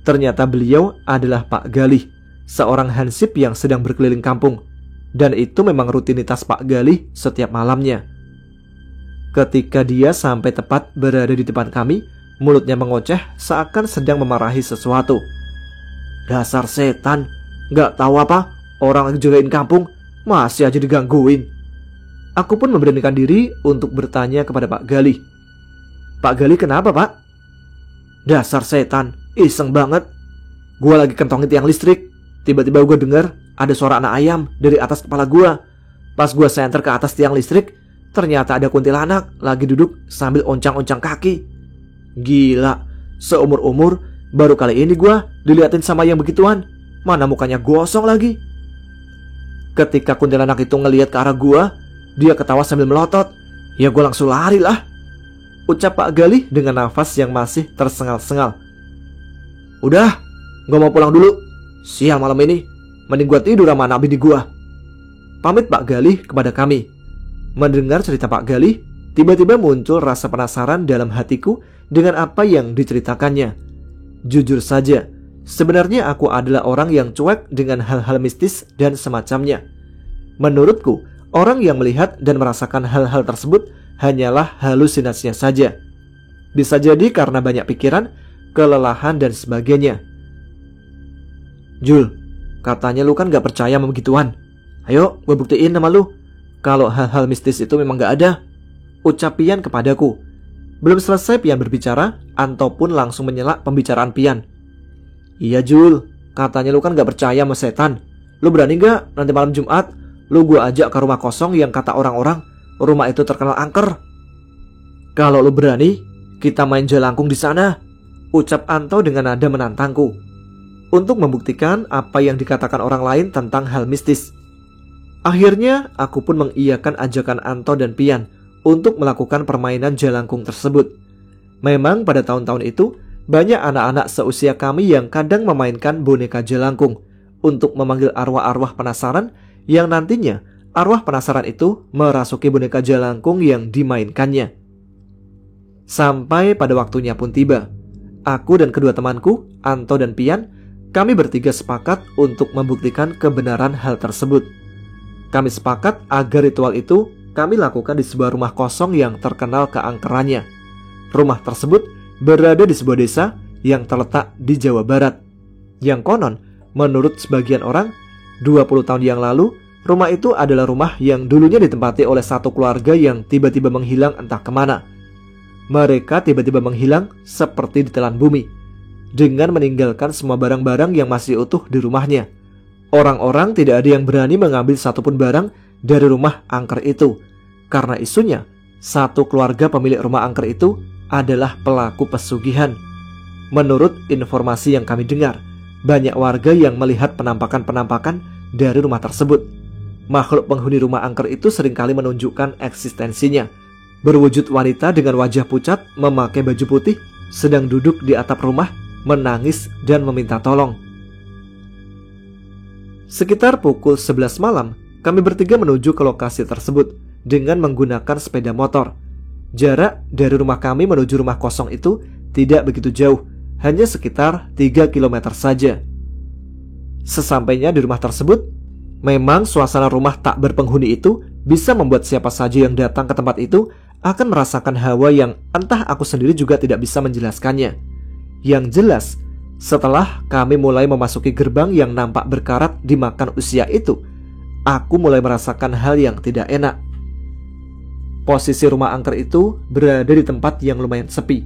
Ternyata beliau adalah Pak Galih, seorang hansip yang sedang berkeliling kampung. Dan itu memang rutinitas Pak Galih setiap malamnya. Ketika dia sampai tepat berada di depan kami, mulutnya mengoceh seakan sedang memarahi sesuatu. Dasar setan, gak tahu apa, orang lagi jagain kampung, masih aja digangguin. Aku pun memberanikan diri untuk bertanya kepada Pak Galih. Pak Galih, kenapa Pak? Dasar setan, iseng banget. Gua lagi kentongin tiang listrik. Tiba-tiba gue dengar ada suara anak ayam dari atas kepala gua. Pas gua senter ke atas tiang listrik, ternyata ada kuntilanak lagi duduk sambil oncang-oncang kaki. Gila, seumur-umur baru kali ini gua diliatin sama yang begituan. Mana mukanya gosong lagi. Ketika kuntilanak itu ngelihat ke arah gua, dia ketawa sambil melotot. Ya gua langsung lari lah, ucap Pak Galih dengan nafas yang masih tersengal-sengal. Udah, gua mau pulang dulu. Siang malam ini, mending gua tidur sama anak bini gua. Pamit Pak Galih kepada kami. Mendengar cerita Pak Galih, tiba-tiba muncul rasa penasaran dalam hatiku dengan apa yang diceritakannya. Jujur saja, sebenarnya aku adalah orang yang cuek dengan hal-hal mistis dan semacamnya. Menurutku, orang yang melihat dan merasakan hal-hal tersebut hanyalah halusinasinya saja. Bisa jadi karena banyak pikiran, kelelahan, dan sebagainya. Jul, katanya lu kan gak percaya sama begituan. Ayo, gue buktiin sama lu kalau hal-hal mistis itu memang gak ada, ucap Pian kepadaku. Belum selesai Pian berbicara, Anto pun langsung menyela pembicaraan Pian. Iya Jul, katanya lu kan gak percaya sama setan. Lu berani gak nanti malam Jumat lu gua ajak ke rumah kosong yang kata orang-orang rumah itu terkenal angker? Kalau lu berani, kita main jelangkung di sana, ucap Anto dengan nada menantangku. Untuk membuktikan apa yang dikatakan orang lain tentang hal mistis. Akhirnya aku pun mengiyakan ajakan Anto dan Pian untuk melakukan permainan jelangkung tersebut. Memang pada tahun-tahun itu banyak anak-anak seusia kami yang kadang memainkan boneka jelangkung untuk memanggil arwah-arwah penasaran, yang nantinya arwah penasaran itu merasuki boneka jelangkung yang dimainkannya. Sampai pada waktunya pun tiba. Aku dan kedua temanku, Anto dan Pian, kami bertiga sepakat untuk membuktikan kebenaran hal tersebut. Kami sepakat agar ritual itu kami lakukan di sebuah rumah kosong yang terkenal keangkerannya. Rumah tersebut berada di sebuah desa yang terletak di Jawa Barat. Yang konon, menurut sebagian orang, 20 tahun yang lalu, rumah itu adalah rumah yang dulunya ditempati oleh satu keluarga yang tiba-tiba menghilang entah kemana. Mereka tiba-tiba menghilang seperti ditelan bumi, dengan meninggalkan semua barang-barang yang masih utuh di rumahnya. Orang-orang tidak ada yang berani mengambil satupun barang dari rumah angker itu, karena isunya, satu keluarga pemilik rumah angker itu adalah pelaku pesugihan. Menurut informasi yang kami dengar, banyak warga yang melihat penampakan-penampakan dari rumah tersebut. Makhluk penghuni rumah angker itu seringkali menunjukkan eksistensinya. Berwujud wanita dengan wajah pucat, memakai baju putih, sedang duduk di atap rumah, menangis dan meminta tolong. Sekitar pukul 11 malam, kami bertiga menuju ke lokasi tersebut dengan menggunakan sepeda motor. Jarak dari rumah kami menuju rumah kosong itu tidak begitu jauh, hanya sekitar 3 km saja. Sesampainya di rumah tersebut, memang suasana rumah tak berpenghuni itu bisa membuat siapa saja yang datang ke tempat itu akan merasakan hawa yang entah aku sendiri juga tidak bisa menjelaskannya. Yang jelas, setelah kami mulai memasuki gerbang yang nampak berkarat dimakan usia itu, aku mulai merasakan hal yang tidak enak. Posisi rumah angker itu berada di tempat yang lumayan sepi,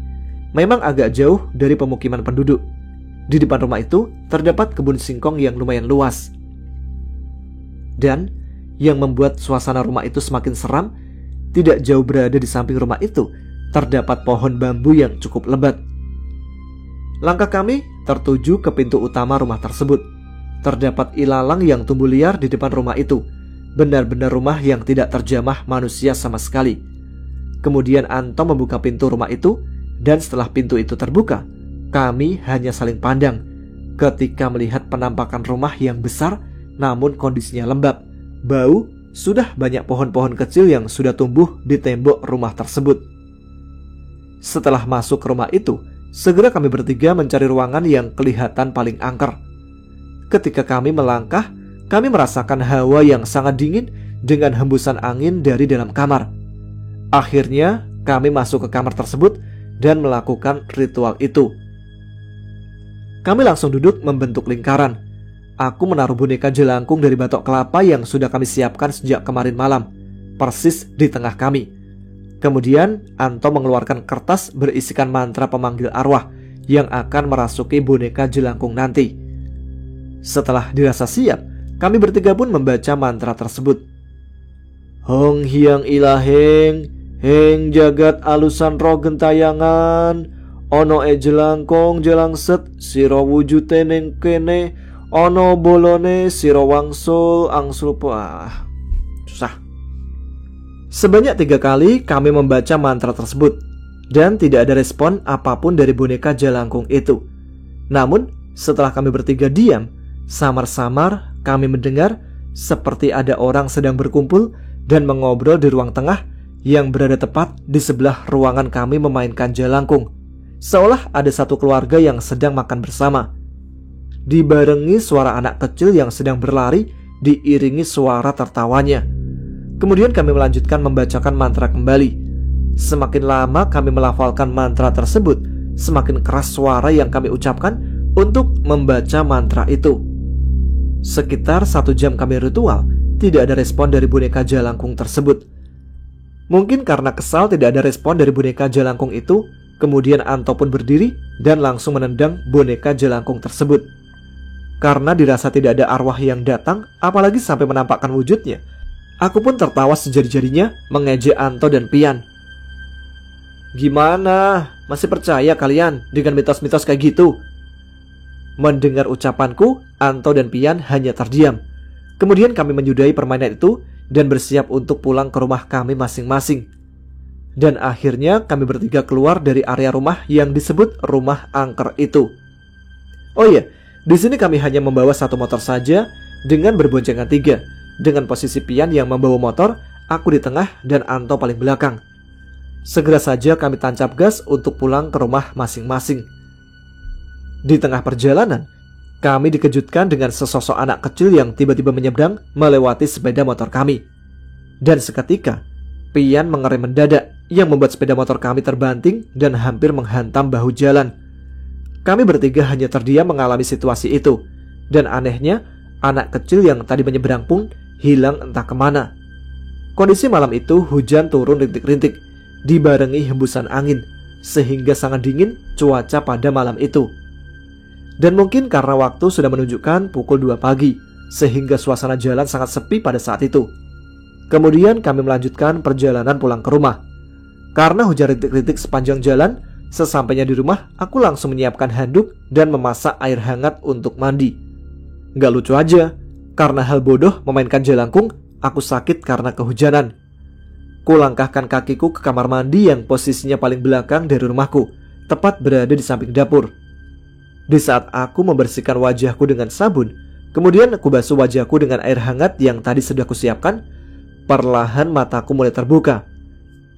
memang agak jauh dari pemukiman penduduk. Di depan rumah itu terdapat kebun singkong yang lumayan luas. Dan yang membuat suasana rumah itu semakin seram, tidak jauh berada di samping rumah itu terdapat pohon bambu yang cukup lebat. Langkah kami tertuju ke pintu utama rumah tersebut. Terdapat ilalang yang tumbuh liar di depan rumah itu. Benar-benar rumah yang tidak terjamah manusia sama sekali. Kemudian Anto membuka pintu rumah itu, dan setelah pintu itu terbuka, kami hanya saling pandang ketika melihat penampakan rumah yang besar namun kondisinya lembab. Bau, sudah banyak pohon-pohon kecil yang sudah tumbuh di tembok rumah tersebut. Setelah masuk ke rumah itu, segera kami bertiga mencari ruangan yang kelihatan paling angker. Ketika kami melangkah, kami merasakan hawa yang sangat dingin dengan hembusan angin dari dalam kamar. Akhirnya kami masuk ke kamar tersebut dan melakukan ritual itu. Kami langsung duduk membentuk lingkaran. Aku menaruh boneka jelangkung dari batok kelapa yang sudah kami siapkan sejak kemarin malam, persis di tengah kami. Kemudian Anto mengeluarkan kertas berisikan mantra pemanggil arwah yang akan merasuki boneka jelangkung nanti. Setelah dirasa siap, kami bertiga pun membaca mantra tersebut. Hong Hyang Ilaheng, Heng jagat alusan roh gentayangan, ono jelangkong jelangset, siro wujute neng kene, ono bolone siro wangsul angsul susah. Sebanyak 3 kali kami membaca mantra tersebut, dan tidak ada respon apapun dari boneka jelangkung itu. Namun setelah kami bertiga diam, samar-samar kami mendengar seperti ada orang sedang berkumpul dan mengobrol di ruang tengah yang berada tepat di sebelah ruangan kami memainkan jelangkung, seolah ada satu keluarga yang sedang makan bersama. Dibarengi suara anak kecil yang sedang berlari, diiringi suara tertawanya. Kemudian kami melanjutkan membacakan mantra kembali. Semakin lama kami melafalkan mantra tersebut, semakin keras suara yang kami ucapkan untuk membaca mantra itu. Sekitar 1 jam kami ritual, tidak ada respon dari boneka jelangkung tersebut. Mungkin karena kesal tidak ada respon dari boneka jelangkung itu, kemudian Anto pun berdiri dan langsung menendang boneka jelangkung tersebut. Karena dirasa tidak ada arwah yang datang, apalagi sampai menampakkan wujudnya, aku pun tertawa sejadi-jadinya mengejek Anto dan Pian. Gimana? Masih percaya kalian dengan mitos-mitos kayak gitu? Mendengar ucapanku, Anto dan Pian hanya terdiam. Kemudian kami menyudahi permainan itu dan bersiap untuk pulang ke rumah kami masing-masing. Dan akhirnya kami bertiga keluar dari area rumah yang disebut rumah angker itu. Oh iya, di sini kami hanya membawa 1 motor saja dengan berboncengan 3, dengan posisi Pian yang membawa motor, aku di tengah dan Anto paling belakang. Segera saja kami tancap gas untuk pulang ke rumah masing-masing. Di tengah perjalanan, kami dikejutkan dengan sesosok anak kecil yang tiba-tiba menyeberang melewati sepeda motor kami. Dan seketika, Pian mengerem mendadak yang membuat sepeda motor kami terbanting dan hampir menghantam bahu jalan. Kami bertiga hanya terdiam mengalami situasi itu. Dan anehnya, anak kecil yang tadi menyeberang pun hilang entah kemana. Kondisi malam itu hujan turun rintik-rintik, dibarengi hembusan angin, sehingga sangat dingin cuaca pada malam itu. Dan mungkin karena waktu sudah menunjukkan pukul 2 pagi, sehingga suasana jalan sangat sepi pada saat itu. Kemudian kami melanjutkan perjalanan pulang ke rumah. Karena hujan rintik-rintik sepanjang jalan, sesampainya di rumah, aku langsung menyiapkan handuk dan memasak air hangat untuk mandi. Gak lucu aja, karena hal bodoh memainkan jelangkung, aku sakit karena kehujanan. Kulangkahkan kakiku ke kamar mandi yang posisinya paling belakang dari rumahku, tepat berada di samping dapur. Di saat aku membersihkan wajahku dengan sabun, kemudian aku basuh wajahku dengan air hangat yang tadi sudah kusiapkan, perlahan mataku mulai terbuka.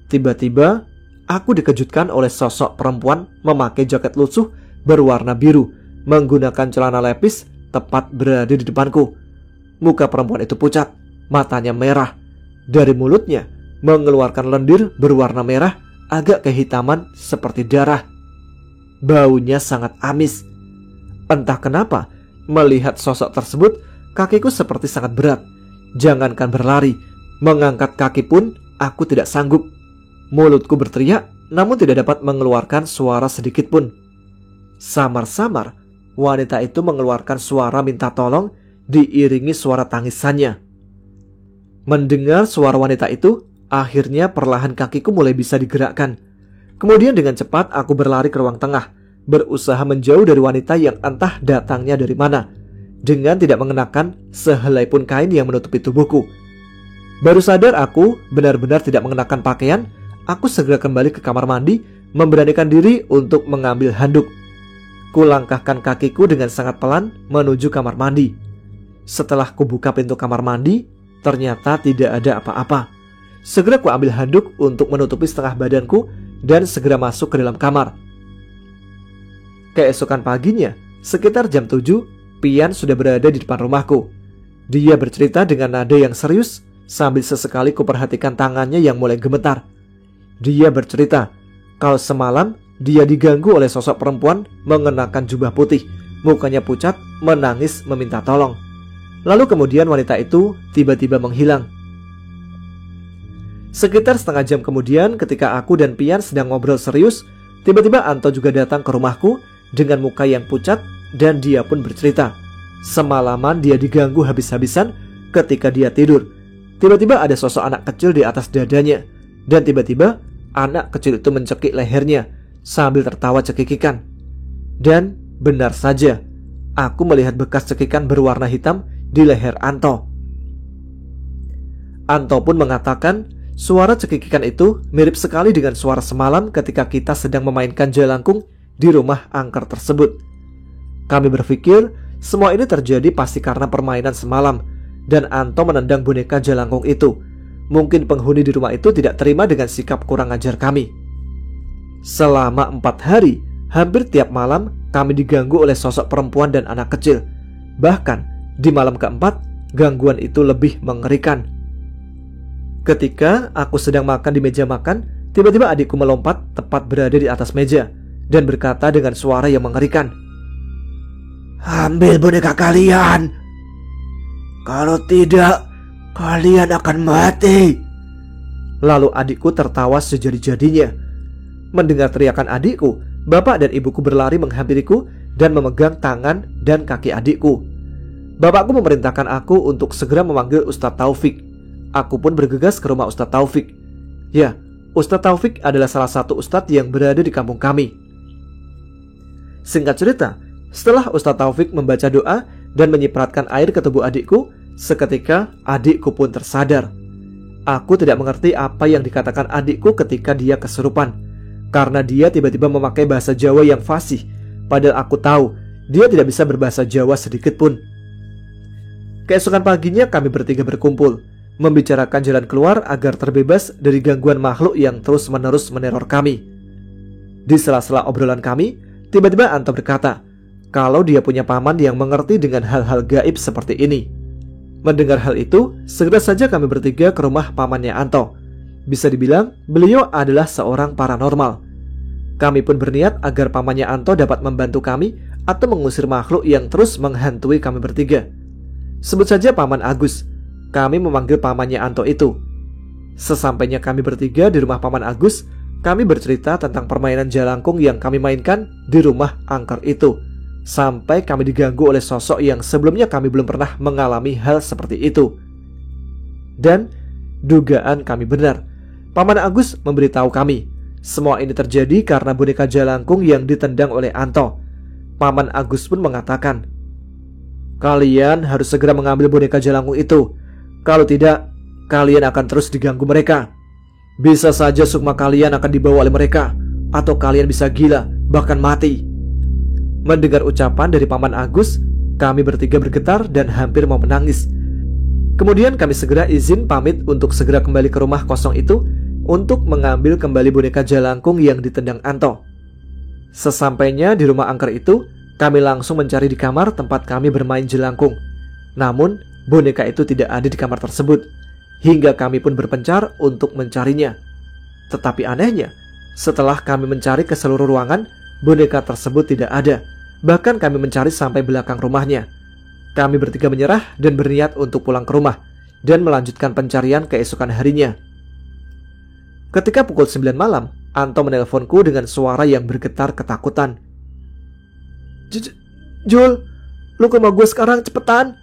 Tiba-tiba, aku dikejutkan oleh sosok perempuan memakai jaket lusuh berwarna biru, menggunakan celana lepis tepat berada di depanku. Muka perempuan itu pucat, matanya merah. Dari mulutnya mengeluarkan lendir berwarna merah agak kehitaman seperti darah. Baunya sangat amis. Entah kenapa, melihat sosok tersebut, kakiku seperti sangat berat. Jangankan berlari, mengangkat kaki pun aku tidak sanggup. Mulutku berteriak, namun tidak dapat mengeluarkan suara sedikit pun. Samar-samar, wanita itu mengeluarkan suara minta tolong diiringi suara tangisannya. Mendengar suara wanita itu, akhirnya perlahan kakiku mulai bisa digerakkan. Kemudian dengan cepat aku berlari ke ruang tengah, berusaha menjauh dari wanita yang entah datangnya dari mana, dengan tidak mengenakan sehelai pun kain yang menutupi tubuhku. Baru sadar aku benar-benar tidak mengenakan pakaian, aku segera kembali ke kamar mandi, memberanikan diri untuk mengambil handuk. Kulangkahkan kakiku dengan sangat pelan menuju kamar mandi. Setelah kubuka pintu kamar mandi, ternyata tidak ada apa-apa. Segera kuambil handuk untuk menutupi setengah badanku dan segera masuk ke dalam kamar. Keesokan paginya, sekitar jam 7, Pian sudah berada di depan rumahku. Dia bercerita dengan nada yang serius sambil sesekali kuperhatikan tangannya yang mulai gemetar. Dia bercerita kalau semalam dia diganggu oleh sosok perempuan mengenakan jubah putih, mukanya pucat, menangis meminta tolong. Lalu kemudian wanita itu tiba-tiba menghilang. Sekitar setengah jam kemudian, ketika aku dan Pian sedang ngobrol serius, tiba-tiba Anto juga datang ke rumahku dengan muka yang pucat dan dia pun bercerita. Semalaman dia diganggu habis-habisan ketika dia tidur. Tiba-tiba ada sosok anak kecil di atas dadanya, dan tiba-tiba anak kecil itu mencekik lehernya sambil tertawa cekikikan. Dan benar saja, aku melihat bekas cekikan berwarna hitam di leher Anto. Anto pun mengatakan suara cekikikan itu mirip sekali dengan suara semalam ketika kita sedang memainkan jelangkung di rumah angker tersebut. Kami berpikir semua ini terjadi pasti karena permainan semalam, dan Anto menendang boneka jelangkung itu. Mungkin penghuni di rumah itu tidak terima dengan sikap kurang ajar kami. Selama 4 hari, hampir tiap malam kami diganggu oleh sosok perempuan dan anak kecil. Bahkan di malam keempat, gangguan itu lebih mengerikan. Ketika aku sedang makan di meja makan, tiba-tiba adikku melompat tepat berada di atas meja dan berkata dengan suara yang mengerikan, "Ambil boneka kalian. Kalau tidak, kalian akan mati." Lalu adikku tertawa sejadi-jadinya. Mendengar teriakan adikku, bapak dan ibuku berlari menghampiriku dan memegang tangan dan kaki adikku. Bapakku memerintahkan aku untuk segera memanggil Ustadz Taufik. Aku pun bergegas ke rumah Ustadz Taufik. Ya, Ustadz Taufik adalah salah satu ustadz yang berada di kampung kami. Singkat cerita, setelah Ustadz Taufik membaca doa dan menyipratkan air ke tubuh adikku, seketika adikku pun tersadar. Aku tidak mengerti apa yang dikatakan adikku ketika dia kesurupan, karena dia tiba-tiba memakai bahasa Jawa yang fasih, padahal aku tahu dia tidak bisa berbahasa Jawa sedikit pun. Keesokan paginya kami bertiga berkumpul, membicarakan jalan keluar agar terbebas dari gangguan makhluk yang terus-menerus meneror kami. Di sela-sela obrolan kami, tiba-tiba Anto berkata kalau dia punya paman yang mengerti dengan hal-hal gaib seperti ini. Mendengar hal itu, segera saja kami bertiga ke rumah pamannya Anto. Bisa dibilang, beliau adalah seorang paranormal. Kami pun berniat agar pamannya Anto dapat membantu kami atau mengusir makhluk yang terus menghantui kami bertiga. Sebut saja Paman Agus. Kami memanggil pamannya Anto itu. Sesampainya kami bertiga di rumah Paman Agus, kami bercerita tentang permainan jalangkung yang kami mainkan di rumah angker itu. Sampai kami diganggu oleh sosok yang sebelumnya kami belum pernah mengalami hal seperti itu. Dan dugaan kami benar. Paman Agus memberitahu kami, semua ini terjadi karena boneka jalangkung yang ditendang oleh Anto. Paman Agus pun mengatakan, "Kalian harus segera mengambil boneka jalangkung itu. Kalau tidak, kalian akan terus diganggu mereka. Bisa saja sukma kalian akan dibawa oleh mereka, atau kalian bisa gila, bahkan mati." Mendengar ucapan dari Paman Agus, kami bertiga bergetar dan hampir mau menangis. Kemudian kami segera izin pamit untuk segera kembali ke rumah kosong itu untuk mengambil kembali boneka jalangkung yang ditendang Anto. Sesampainya di rumah angker itu, kami langsung mencari di kamar tempat kami bermain jelangkung. Namun, boneka itu tidak ada di kamar tersebut, hingga kami pun berpencar untuk mencarinya. Tetapi anehnya, setelah kami mencari ke seluruh ruangan, boneka tersebut tidak ada. Bahkan kami mencari sampai belakang rumahnya. Kami bertiga menyerah dan berniat untuk pulang ke rumah dan melanjutkan pencarian keesokan harinya. Ketika pukul 9 malam, Anto menelponku dengan suara yang bergetar ketakutan. "Jul, lu ke rumah gue sekarang, cepetan."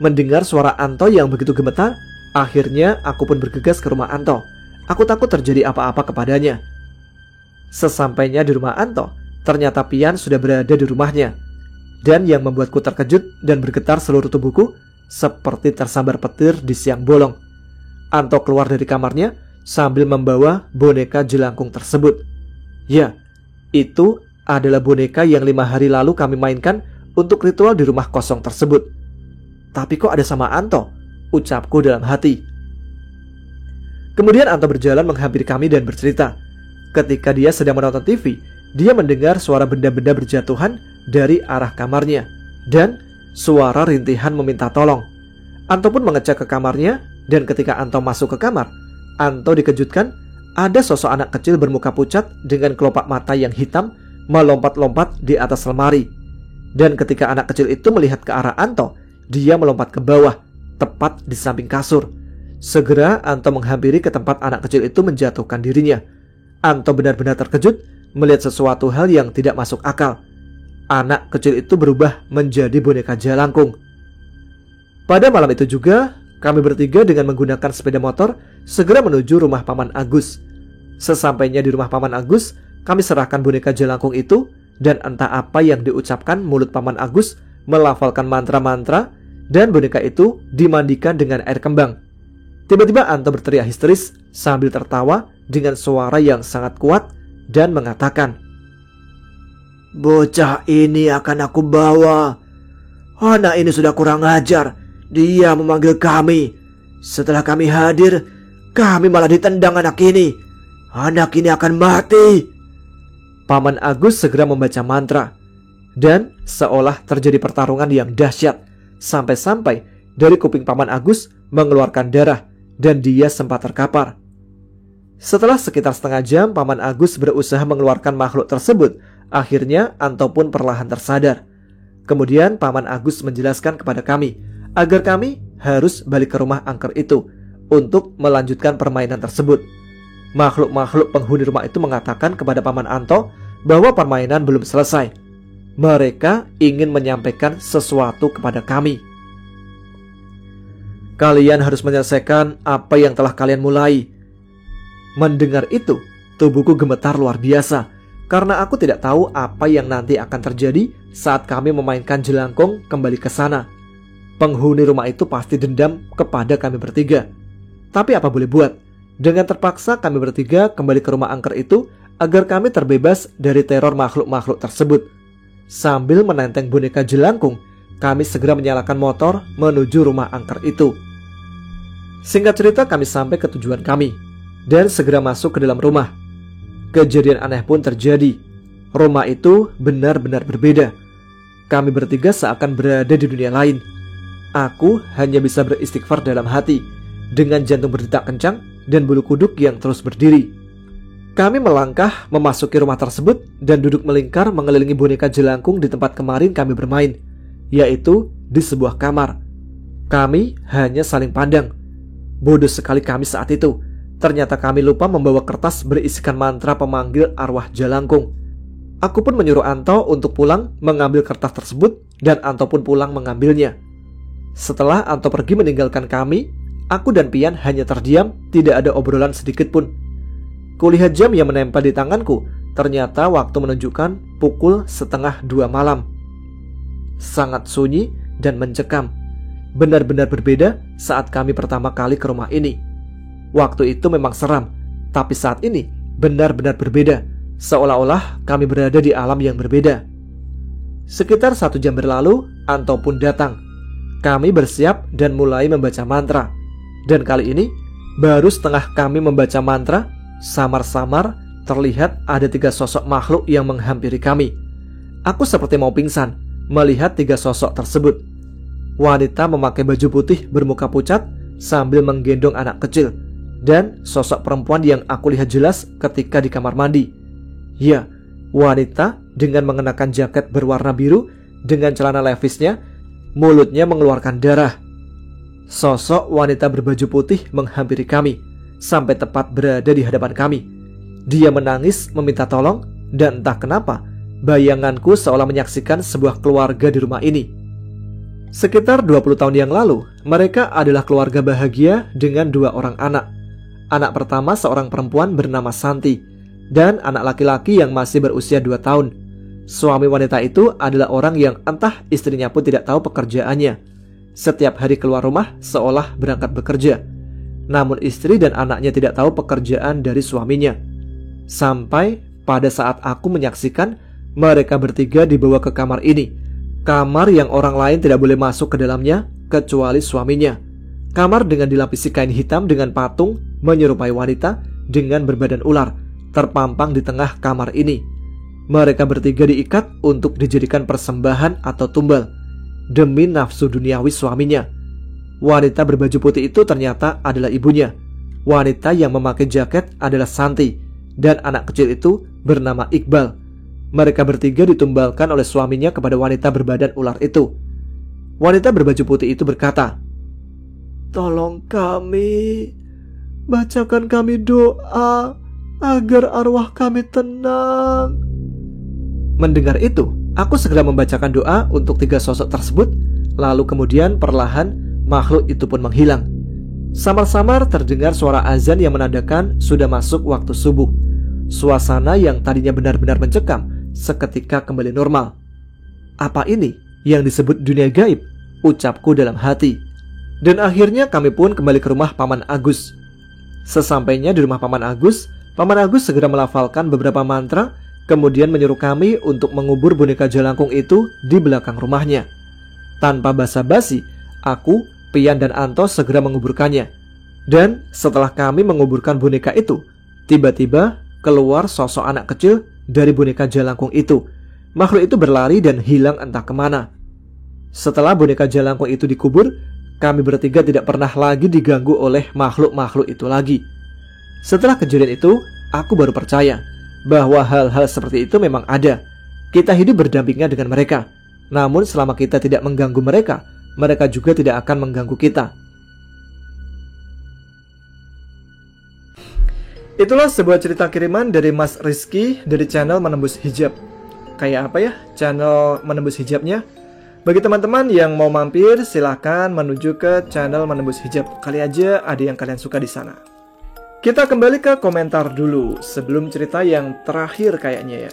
Mendengar suara Anto yang begitu gemetar, akhirnya aku pun bergegas ke rumah Anto. Aku takut terjadi apa-apa kepadanya. Sesampainya di rumah Anto, ternyata Pian sudah berada di rumahnya. Dan yang membuatku terkejut dan bergetar seluruh tubuhku seperti tersambar petir di siang bolong. Anto keluar dari kamarnya sambil membawa boneka jelangkung tersebut. Ya, itu adalah boneka yang 5 hari lalu kami mainkan untuk ritual di rumah kosong tersebut. Tapi kok ada sama Anto? Ucapku dalam hati. Kemudian Anto berjalan menghampiri kami dan bercerita. Ketika dia sedang menonton TV, dia mendengar suara benda-benda berjatuhan dari arah kamarnya dan suara rintihan meminta tolong. Anto pun mengecek ke kamarnya, dan ketika Anto masuk ke kamar, Anto dikejutkan ada sosok anak kecil bermuka pucat dengan kelopak mata yang hitam melompat-lompat di atas lemari. Dan ketika anak kecil itu melihat ke arah Anto, dia melompat ke bawah, tepat di samping kasur. Segera Anto menghampiri ke tempat anak kecil itu menjatuhkan dirinya. Anto benar-benar terkejut melihat sesuatu hal yang tidak masuk akal. Anak kecil itu berubah menjadi boneka jalangkung. Pada malam itu juga, kami bertiga dengan menggunakan sepeda motor segera menuju rumah Paman Agus. Sesampainya di rumah Paman Agus, kami serahkan boneka jalangkung itu, dan entah apa yang diucapkan mulut Paman Agus melafalkan mantra-mantra, dan boneka itu dimandikan dengan air kembang. Tiba-tiba Anto berteriak histeris sambil tertawa dengan suara yang sangat kuat dan mengatakan, "Bocah ini akan aku bawa. Anak ini sudah kurang ajar. Dia memanggil kami. Setelah kami hadir, kami malah ditendang anak ini. Anak ini akan mati." Paman Agus segera membaca mantra, dan seolah terjadi pertarungan yang dahsyat, sampai-sampai dari kuping Paman Agus mengeluarkan darah dan dia sempat terkapar. Setelah sekitar setengah jam Paman Agus berusaha mengeluarkan makhluk tersebut, akhirnya Anto pun perlahan tersadar. Kemudian Paman Agus menjelaskan kepada kami agar kami harus balik ke rumah angker itu untuk melanjutkan permainan tersebut. Makhluk-makhluk penghuni rumah itu mengatakan kepada Paman Anto bahwa permainan belum selesai. Mereka ingin menyampaikan sesuatu kepada kami. "Kalian harus menyelesaikan apa yang telah kalian mulai." Mendengar itu, tubuhku gemetar luar biasa karena aku tidak tahu apa yang nanti akan terjadi saat kami memainkan jelangkung kembali ke sana. Penghuni rumah itu pasti dendam kepada kami bertiga. Tapi apa boleh buat, dengan terpaksa kami bertiga kembali ke rumah angker itu agar kami terbebas dari teror makhluk-makhluk tersebut. Sambil menenteng boneka jelangkung, kami segera menyalakan motor menuju rumah angker itu. Singkat cerita, kami sampai ke tujuan kami dan segera masuk ke dalam rumah. Kejadian aneh pun terjadi. Rumah itu benar-benar berbeda. Kami bertiga seakan berada di dunia lain. Aku hanya bisa beristighfar dalam hati dengan jantung berdetak kencang dan bulu kuduk yang terus berdiri. Kami melangkah memasuki rumah tersebut dan duduk melingkar mengelilingi boneka jelangkung di tempat kemarin kami bermain, yaitu di sebuah kamar. Kami hanya saling pandang. Bodoh sekali kami saat itu. Ternyata kami lupa membawa kertas berisikan mantra pemanggil arwah jelangkung. Aku pun menyuruh Anto untuk pulang mengambil kertas tersebut dan Anto pun pulang mengambilnya. Setelah Anto pergi meninggalkan kami, aku dan Pian hanya terdiam, tidak ada obrolan sedikit pun. Kulihat jam yang menempel di tanganku, ternyata waktu menunjukkan pukul 1:30 malam. Sangat sunyi dan mencekam. Benar-benar berbeda saat kami pertama kali ke rumah ini. Waktu itu memang seram, tapi saat ini benar-benar berbeda, seolah-olah kami berada di alam yang berbeda. Sekitar 1 jam berlalu, Anto pun datang. Kami bersiap dan mulai membaca mantra. Dan kali ini, baru setengah kami membaca mantra, samar-samar terlihat ada 3 sosok makhluk yang menghampiri kami. Aku seperti mau pingsan melihat 3 sosok tersebut. Wanita memakai baju putih bermuka pucat sambil menggendong anak kecil, dan sosok perempuan yang aku lihat jelas ketika di kamar mandi. Ya, wanita dengan mengenakan jaket berwarna biru dengan celana levisnya, mulutnya mengeluarkan darah. Sosok wanita berbaju putih menghampiri kami sampai tepat berada di hadapan kami. Dia menangis meminta tolong, dan entah kenapa bayanganku seolah menyaksikan sebuah keluarga di rumah ini. Sekitar 20 tahun yang lalu, mereka adalah keluarga bahagia dengan 2 orang anak. Anak pertama seorang perempuan bernama Santi, dan anak laki-laki yang masih berusia 2 tahun. Suami wanita itu adalah orang yang entah istrinya pun tidak tahu pekerjaannya. Setiap hari keluar rumah seolah berangkat bekerja. Namun istri dan anaknya tidak tahu pekerjaan dari suaminya. Sampai pada saat aku menyaksikan mereka bertiga dibawa ke kamar ini. Kamar yang orang lain tidak boleh masuk ke dalamnya kecuali suaminya. Kamar dengan dilapisi kain hitam dengan patung menyerupai wanita dengan berbadan ular terpampang di tengah kamar ini. Mereka bertiga diikat untuk dijadikan persembahan atau tumbal demi nafsu duniawi suaminya. Wanita berbaju putih itu ternyata adalah ibunya. Wanita yang memakai jaket adalah Santi, dan anak kecil itu bernama Iqbal. Mereka bertiga ditumbalkan oleh suaminya kepada wanita berbadan ular itu. Wanita berbaju putih itu berkata, "Tolong kami, bacakan kami doa agar arwah kami tenang." Mendengar itu, aku segera membacakan doa untuk 3 sosok tersebut. Lalu kemudian perlahan makhluk itu pun menghilang. Samar-samar terdengar suara azan yang menandakan sudah masuk waktu subuh. Suasana yang tadinya benar-benar mencekam seketika kembali normal. Apa ini yang disebut dunia gaib? Ucapku dalam hati. Dan akhirnya kami pun kembali ke rumah Paman Agus. Sesampainya di rumah Paman Agus segera melafalkan beberapa mantra, kemudian menyuruh kami untuk mengubur boneka jelangkung itu di belakang rumahnya. Tanpa basa-basi, aku, Pian dan Anto segera menguburkannya. Dan setelah kami menguburkan boneka itu, tiba-tiba keluar sosok anak kecil dari boneka jelangkung itu. Makhluk itu berlari dan hilang entah kemana. Setelah boneka jelangkung itu dikubur, kami bertiga tidak pernah lagi diganggu oleh makhluk-makhluk itu lagi. Setelah kejadian itu, aku baru percaya bahwa hal-hal seperti itu memang ada. Kita hidup berdampingan dengan mereka. Namun selama kita tidak mengganggu mereka, mereka juga tidak akan mengganggu kita. Itulah sebuah cerita kiriman dari Mas Rizky dari channel Menembus Hijab. Kayak apa ya channel Menembus Hijabnya? Bagi teman-teman yang mau mampir, silahkan menuju ke channel Menembus Hijab. Kali aja ada yang kalian suka di sana. Kita kembali ke komentar dulu sebelum cerita yang terakhir kayaknya ya.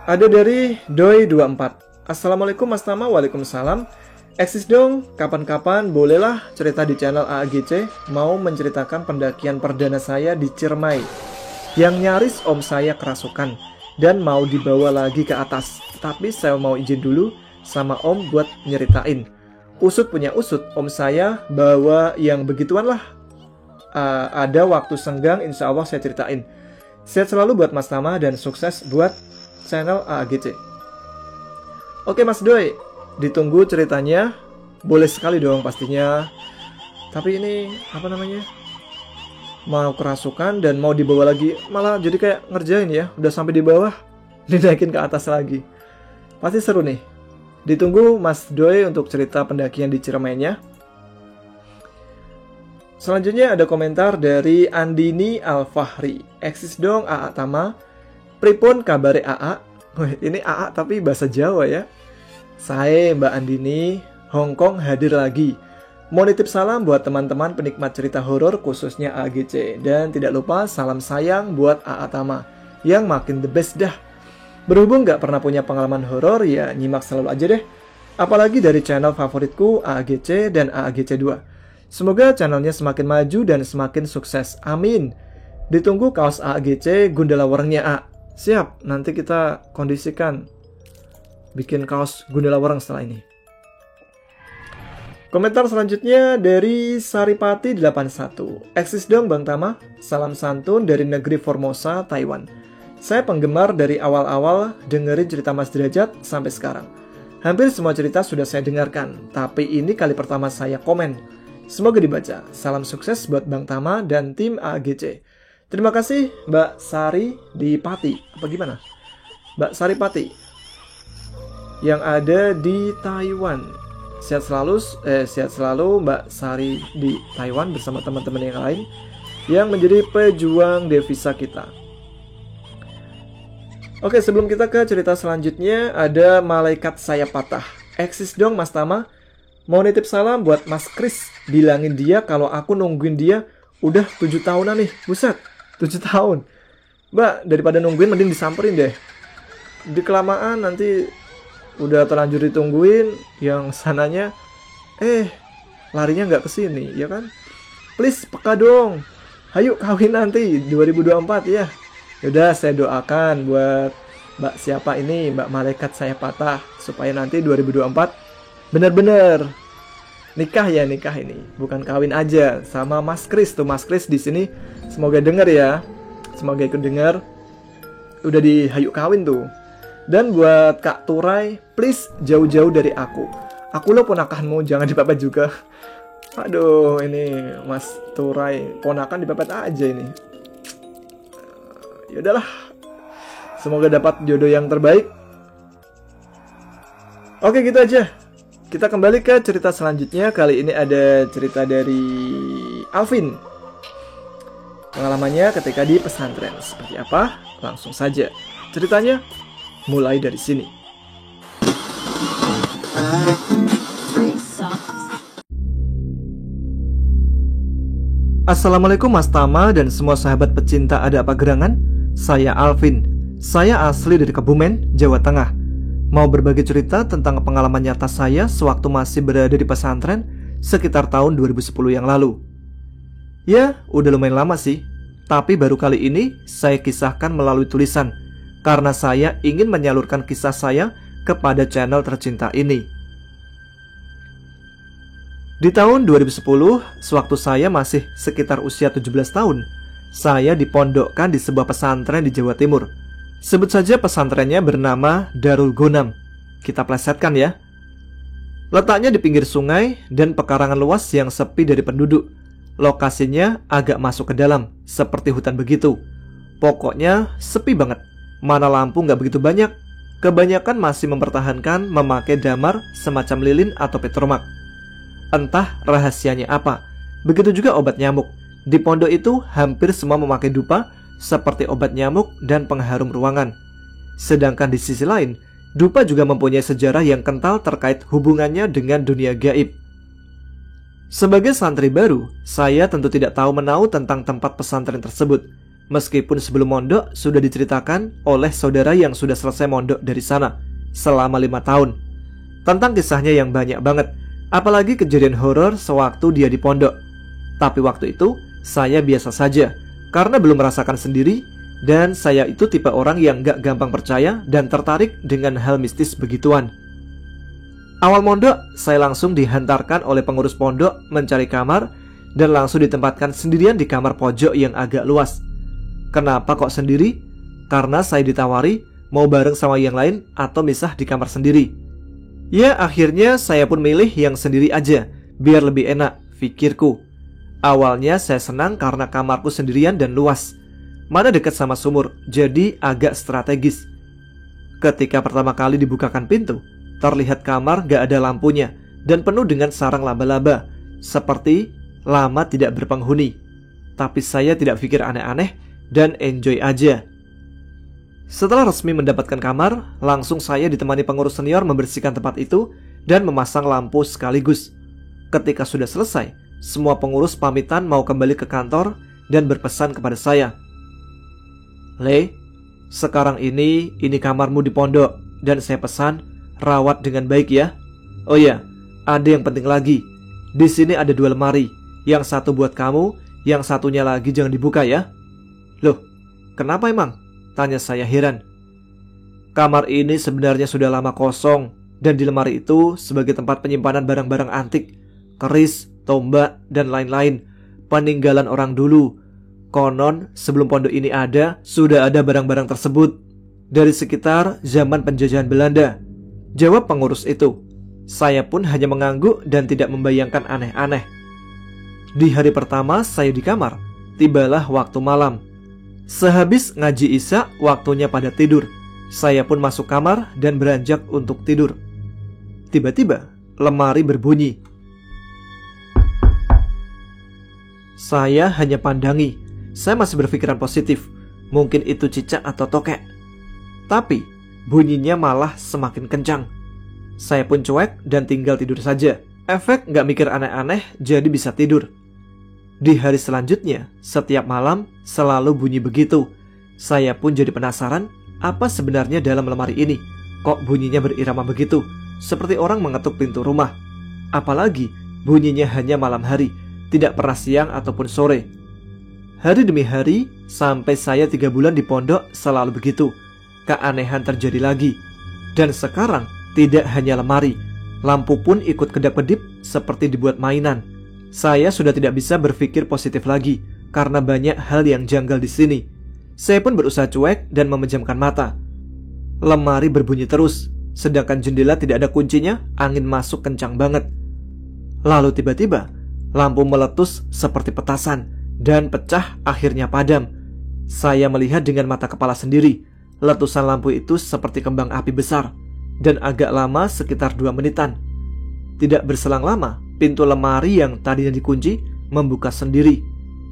Ada dari Doi24. Assalamualaikum Mas Tama. Waalaikumsalam. Eksis dong, kapan-kapan bolehlah cerita di channel AAGC. Mau menceritakan pendakian perdana saya di Ciremai yang nyaris om saya kerasukan dan mau dibawa lagi ke atas. Tapi saya mau izin dulu sama om buat nyeritain. Usut punya usut, om saya bawa yang begituan lah. Ada waktu senggang, insya Allah saya ceritain. Sehat selalu buat Mas Tama dan sukses buat channel AAGC. Oke Mas Doi, ditunggu ceritanya. Boleh sekali dong pastinya. Tapi ini apa namanya? mau kerasukan dan mau dibawa lagi, malah jadi kayak ngerjain ya, udah sampai di bawah dinaikin ke atas lagi. Pasti seru nih. Ditunggu Mas Doi untuk cerita pendakian di Ciremainya. Selanjutnya ada komentar dari Andini Alfahri. Eksis dong AA Tama. Pripun kabare AA? Ini AA tapi bahasa Jawa ya. Saya Mbak Andini, Hongkong hadir lagi. Mau nitip salam buat teman-teman penikmat cerita horor khususnya AGC. Dan tidak lupa salam sayang buat AA Tama yang makin the best dah. Berhubung gak pernah punya pengalaman horor, ya nyimak selalu aja deh. Apalagi dari channel favoritku AGC dan AGC 2. Semoga channelnya semakin maju dan semakin sukses. Amin. Ditunggu kaos AGC Gundala Warengnya A. Siap, nanti kita kondisikan bikin kaos Gundala Wareng setelah ini. Komentar selanjutnya dari Saripati 81. Eksis dong Bang Tama. Salam santun dari negeri Formosa, Taiwan. Saya penggemar dari awal-awal dengerin cerita Mas Derajat sampai sekarang. Hampir semua cerita sudah saya dengarkan, tapi ini kali pertama saya komen. Semoga dibaca. Salam sukses buat Bang Tama dan tim AGC. Terima kasih Mbak Sari di Pati. Apa gimana? Mbak Sari Pati yang ada di Taiwan. Sehat selalu Mbak Sari di Taiwan bersama teman-teman yang lain yang menjadi pejuang devisa kita. Oke, sebelum kita ke cerita selanjutnya, ada Malaikat Saya Patah. Eksis dong Mas Tama. Mau nitip salam buat Mas Kris. Bilangin dia kalau aku nungguin dia udah 7 tahunan nih. Buset, 7 tahun. Mbak, daripada nungguin mending disamperin deh. Di kelamaan nanti udah terlanjur ditungguin, yang sananya larinya nggak kesini, ya kan? Please, peka dong. Hayu kawin nanti 2024 ya. Yaudah, saya doakan buat Mbak siapa ini, Mbak Malaikat Saya Patah, supaya nanti 2024 benar-benar nikah ini, bukan kawin aja sama Mas Kris tuh. Mas Kris di sini semoga denger ya, semoga ikut denger. Udah dihayu kawin tuh. Dan buat Kak Turai, please jauh-jauh dari aku. Aku lo ponakanmu, jangan dipepet juga. Aduh, ini Mas Turai ponakan dipepet aja ini. Ya udahlah, semoga dapat jodoh yang terbaik. Oke, gitu aja. Kita kembali ke cerita selanjutnya. Kali ini ada cerita dari Alvin. Pengalamannya ketika di pesantren. Seperti apa? Langsung saja. Ceritanya mulai dari sini. Assalamualaikum Mas Tama dan semua sahabat pecinta Ada Apa Gerangan. Saya Alvin. Saya asli dari Kebumen, Jawa Tengah. Mau berbagi cerita tentang pengalaman nyata saya sewaktu masih berada di pesantren sekitar tahun 2010 yang lalu. Ya, udah lumayan lama sih. Tapi baru kali ini saya kisahkan melalui tulisan, karena saya ingin menyalurkan kisah saya kepada channel tercinta ini. Di tahun 2010, sewaktu saya masih sekitar usia 17 tahun, saya dipondokkan di sebuah pesantren di Jawa Timur. Sebut saja pesantrennya bernama Darul Ghanam. Kita plesetkan ya. Letaknya di pinggir sungai dan pekarangan luas yang sepi dari penduduk. Lokasinya agak masuk ke dalam, seperti hutan begitu. Pokoknya sepi banget. Mana lampu nggak begitu banyak. Kebanyakan masih mempertahankan memakai damar semacam lilin atau petromak. Entah rahasianya apa. Begitu juga obat nyamuk. Di pondok itu hampir semua memakai dupa seperti obat nyamuk dan pengharum ruangan. Sedangkan di sisi lain, dupa juga mempunyai sejarah yang kental terkait hubungannya dengan dunia gaib. Sebagai santri baru, saya tentu tidak tahu menahu tentang tempat pesantren tersebut. Meskipun sebelum mondok sudah diceritakan oleh saudara yang sudah selesai mondok dari sana selama 5 tahun. Tentang kisahnya yang banyak banget, apalagi kejadian horor sewaktu dia di pondok. Tapi waktu itu saya biasa saja karena belum merasakan sendiri, dan saya itu tipe orang yang gak gampang percaya dan tertarik dengan hal mistis begituan. Awal mondok, saya langsung dihantarkan oleh pengurus pondok mencari kamar dan langsung ditempatkan sendirian di kamar pojok yang agak luas. Kenapa kok sendiri? Karena saya ditawari mau bareng sama yang lain atau misah di kamar sendiri. Ya, akhirnya saya pun milih yang sendiri aja, biar lebih enak, pikirku. Awalnya saya senang karena kamarku sendirian dan luas, mana dekat sama sumur, jadi agak strategis. Ketika pertama kali dibukakan pintu, terlihat kamar gak ada lampunya dan penuh dengan sarang laba-laba, seperti lama tidak berpenghuni. Tapi saya tidak pikir aneh-aneh dan enjoy aja. Setelah resmi mendapatkan kamar, langsung saya ditemani pengurus senior membersihkan tempat itu dan memasang lampu sekaligus. Ketika sudah selesai, semua pengurus pamitan mau kembali ke kantor dan berpesan kepada saya. Le, sekarang ini kamarmu di pondok dan saya pesan rawat dengan baik ya. Oh ya, ada yang penting lagi. Di sini ada 2 lemari, yang satu buat kamu, yang satunya lagi jangan dibuka ya. Loh, kenapa emang? Tanya saya heran. Kamar ini sebenarnya sudah lama kosong, dan di lemari itu sebagai tempat penyimpanan barang-barang antik, keris, tombak, dan lain-lain, peninggalan orang dulu. Konon sebelum pondok ini ada, sudah ada barang-barang tersebut dari sekitar zaman penjajahan Belanda. Jawab pengurus itu. Saya pun hanya mengangguk dan tidak membayangkan aneh-aneh. Di hari pertama saya di kamar, tibalah waktu malam. Sehabis ngaji Isya, waktunya pada tidur. Saya pun masuk kamar dan beranjak untuk tidur. Tiba-tiba lemari berbunyi. Saya hanya pandangi. Saya masih berpikiran positif, mungkin itu cicak atau tokek. Tapi bunyinya malah semakin kencang. Saya pun cuek dan tinggal tidur saja. Efek gak mikir aneh-aneh, jadi bisa tidur. Di hari selanjutnya, setiap malam selalu bunyi begitu. Saya pun jadi penasaran, apa sebenarnya dalam lemari ini? Kok bunyinya berirama begitu? Seperti orang mengetuk pintu rumah. Apalagi bunyinya hanya malam hari, tidak pernah siang ataupun sore. Hari demi hari, sampai saya 3 bulan di pondok selalu begitu. Keanehan terjadi lagi. Dan sekarang tidak hanya lemari, lampu pun ikut kedap-kedip seperti dibuat mainan. Saya sudah tidak bisa berpikir positif lagi karena banyak hal yang janggal di sini. Saya pun berusaha cuek dan memejamkan mata. Lemari berbunyi terus, sedangkan jendela tidak ada kuncinya, angin masuk kencang banget. Lalu tiba-tiba, lampu meletus seperti petasan dan pecah akhirnya padam. Saya melihat dengan mata kepala sendiri, letusan lampu itu seperti kembang api besar dan agak lama sekitar 2 menitan. Tidak berselang lama, pintu lemari yang tadinya dikunci membuka sendiri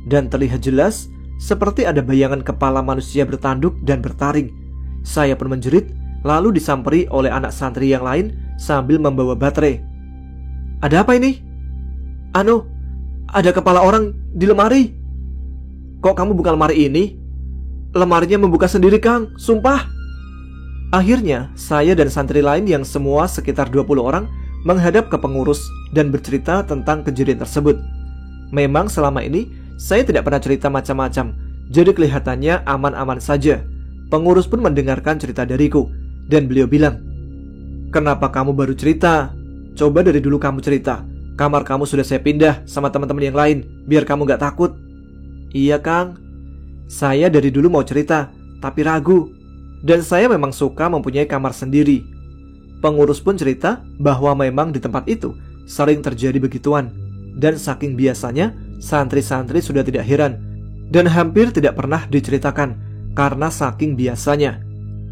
dan terlihat jelas seperti ada bayangan kepala manusia bertanduk dan bertaring. Saya pun menjerit, lalu disamperi oleh anak santri yang lain sambil membawa baterai. Ada apa ini? Anu, ada kepala orang di lemari. Kok kamu buka lemari ini? Lemarinya membuka sendiri, Kang, sumpah. Akhirnya saya dan santri lain yang semua sekitar 20 orang menghadap ke pengurus dan bercerita tentang kejadian tersebut. Memang selama ini saya tidak pernah cerita macam-macam, jadi kelihatannya aman-aman saja. Pengurus pun mendengarkan cerita dariku dan beliau bilang, "Kenapa kamu baru cerita? Coba dari dulu kamu cerita. Kamar kamu sudah saya pindah sama teman-teman yang lain, biar kamu gak takut." "Iya, Kang. Saya dari dulu mau cerita, tapi ragu. Dan saya memang suka mempunyai kamar sendiri." Pengurus pun cerita bahwa memang di tempat itu sering terjadi begituan. Dan saking biasanya, santri-santri sudah tidak heran dan hampir tidak pernah diceritakan karena saking biasanya.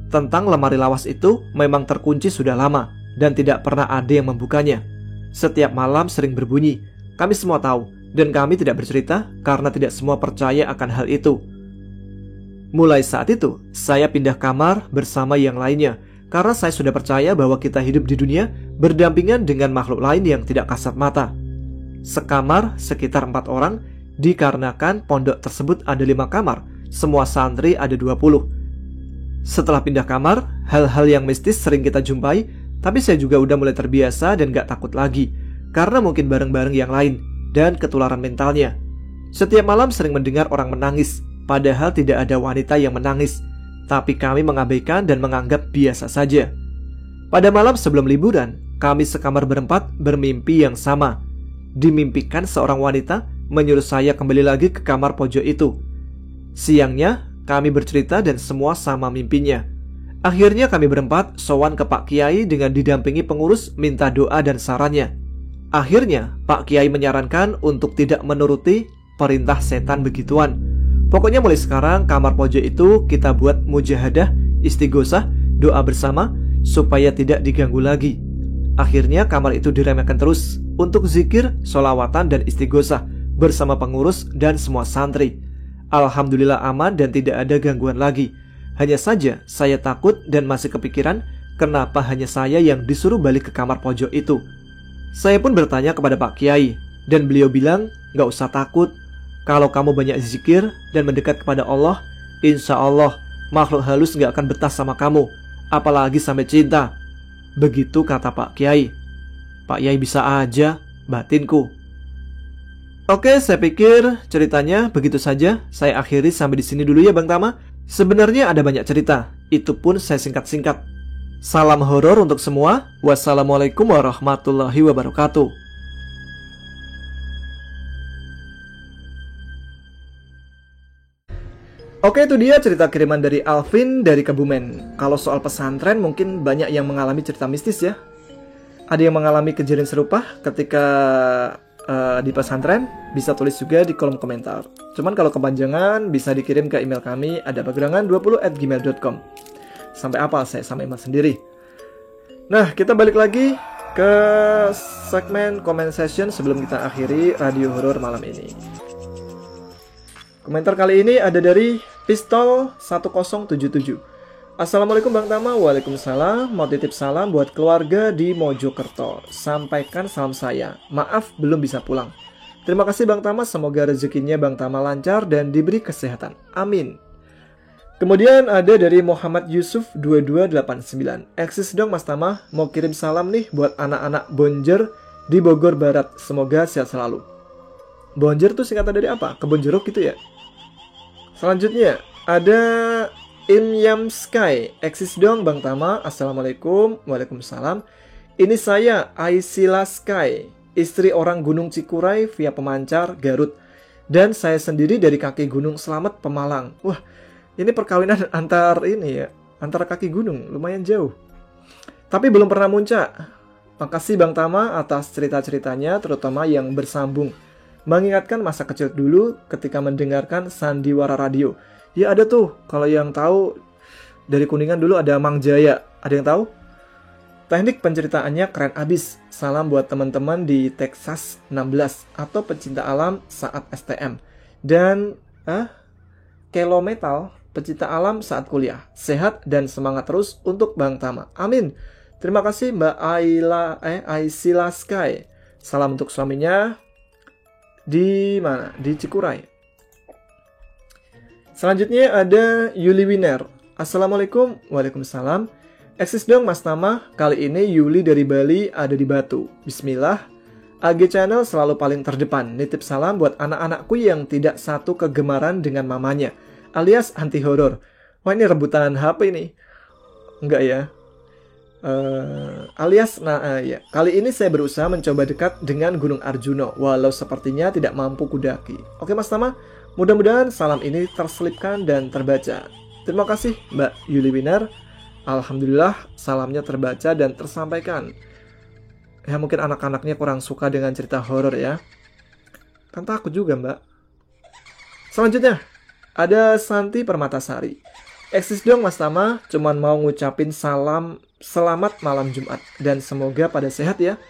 Tentang lemari lawas itu memang terkunci sudah lama dan tidak pernah ada yang membukanya. Setiap malam sering berbunyi. Kami semua tahu dan kami tidak bercerita karena tidak semua percaya akan hal itu. Mulai saat itu, saya pindah kamar bersama yang lainnya karena saya sudah percaya bahwa kita hidup di dunia berdampingan dengan makhluk lain yang tidak kasat mata. Sekamar sekitar 4 orang, dikarenakan pondok tersebut ada 5 kamar, semua santri ada 20. Setelah pindah kamar, hal-hal yang mistis sering kita jumpai, tapi saya juga udah mulai terbiasa dan gak takut lagi, karena mungkin bareng-bareng yang lain, dan ketularan mentalnya. Setiap malam sering mendengar orang menangis, padahal tidak ada wanita yang menangis, tapi kami mengabaikan dan menganggap biasa saja. Pada malam sebelum liburan, kami sekamar berempat bermimpi yang sama. Dimimpikan seorang wanita menyuruh saya kembali lagi ke kamar pojok itu. Siangnya, kami bercerita dan semua sama mimpinya. Akhirnya kami berempat sowan ke Pak Kiai dengan didampingi pengurus minta doa dan sarannya. Akhirnya Pak Kiai menyarankan untuk tidak menuruti perintah setan begituan. Pokoknya mulai sekarang kamar pojok itu kita buat mujahadah, istighosah, doa bersama supaya tidak diganggu lagi. Akhirnya kamar itu diremehkan terus untuk zikir, sholawatan, dan istighosah bersama pengurus dan semua santri. Alhamdulillah aman dan tidak ada gangguan lagi. Hanya saja saya takut dan masih kepikiran kenapa hanya saya yang disuruh balik ke kamar pojok itu. Saya pun bertanya kepada Pak Kiai, dan beliau bilang, gak usah takut. Kalau kamu banyak zikir dan mendekat kepada Allah, insya Allah makhluk halus gak akan betah sama kamu, apalagi sampai cinta. Begitu kata Pak Kiai. Pak Kiai bisa aja, batinku. Oke, saya pikir ceritanya begitu saja. Saya akhiri sampai di sini dulu ya Bang Tama. Sebenarnya ada banyak cerita, itu pun saya singkat-singkat. Salam horor untuk semua. Wassalamualaikum warahmatullahi wabarakatuh. Oke, itu dia cerita kiriman dari Alvin dari Kebumen. Kalau soal pesantren mungkin banyak yang mengalami cerita mistis ya. Ada yang mengalami kejadian serupa ketika di pesantren, bisa tulis juga di kolom komentar. Cuman kalau kepanjangan bisa dikirim ke email kami adapagerangan20@gmail.com. Sampai apa saya sama email sendiri. Nah, kita balik lagi ke segmen comment session sebelum kita akhiri radio horor malam ini. Komentar kali ini ada dari Pistol 1077. Assalamualaikum Bang Tama. Waalaikumsalam. Mau titip salam buat keluarga di Mojokerto. Sampaikan salam saya. Maaf belum bisa pulang. Terima kasih Bang Tama. Semoga rezekinya Bang Tama lancar dan diberi kesehatan. Amin. Kemudian ada dari Muhammad Yusuf 2289. Eksis dong Mas Tama. Mau kirim salam nih buat anak-anak Bonjer di Bogor Barat. Semoga sehat selalu. Bonjer tuh singkatan dari apa? Kebun jeruk gitu ya. Selanjutnya ada Imyam Sky. Eksis dong Bang Tama. Assalamualaikum. Waalaikumsalam. Ini saya Aisila Sky, istri orang Gunung Cikuray via Pemancar, Garut. Dan saya sendiri dari kaki Gunung Slamet, Pemalang. Wah, ini perkawinan antar kaki gunung, lumayan jauh. Tapi belum pernah muncak. Makasih Bang Tama atas cerita-ceritanya, terutama yang bersambung. Mengingatkan masa kecil dulu ketika mendengarkan Sandiwara Radio. Ya ada tuh, kalau yang tahu dari Kuningan dulu ada Mang Jaya. Ada yang tahu? Teknik penceritaannya keren abis. Salam buat teman-teman di Texas 16 atau pecinta alam saat STM. Dan Kelo Metal, pecinta alam saat kuliah. Sehat dan semangat terus untuk Bang Tama. Amin. Terima kasih Mbak Aisila Sky. Salam untuk suaminya di mana? Di Cikuray. Selanjutnya ada Yuli Winer. Assalamualaikum. Waalaikumsalam. Eksis dong Mas Tama. Kali ini Yuli dari Bali ada di Batu. Bismillah. AG Channel selalu paling terdepan. Nitip salam buat anak-anakku yang tidak satu kegemaran dengan mamanya, alias anti horor. Wah, ini rebutan HP nih. Enggak ya. Ya. Kali ini saya berusaha mencoba dekat dengan Gunung Arjuno, walau sepertinya tidak mampu kudaki. Oke Mas Tama, mudah-mudahan salam ini terselipkan dan terbaca. Terima kasih Mbak Yuli Winer. Alhamdulillah salamnya terbaca dan tersampaikan. Ya mungkin anak-anaknya kurang suka dengan cerita horor ya. Kan takut juga Mbak. Selanjutnya ada Santi Permatasari. Eksis dong Mas Tama, cuman mau ngucapin salam selamat malam Jumat dan semoga pada sehat ya.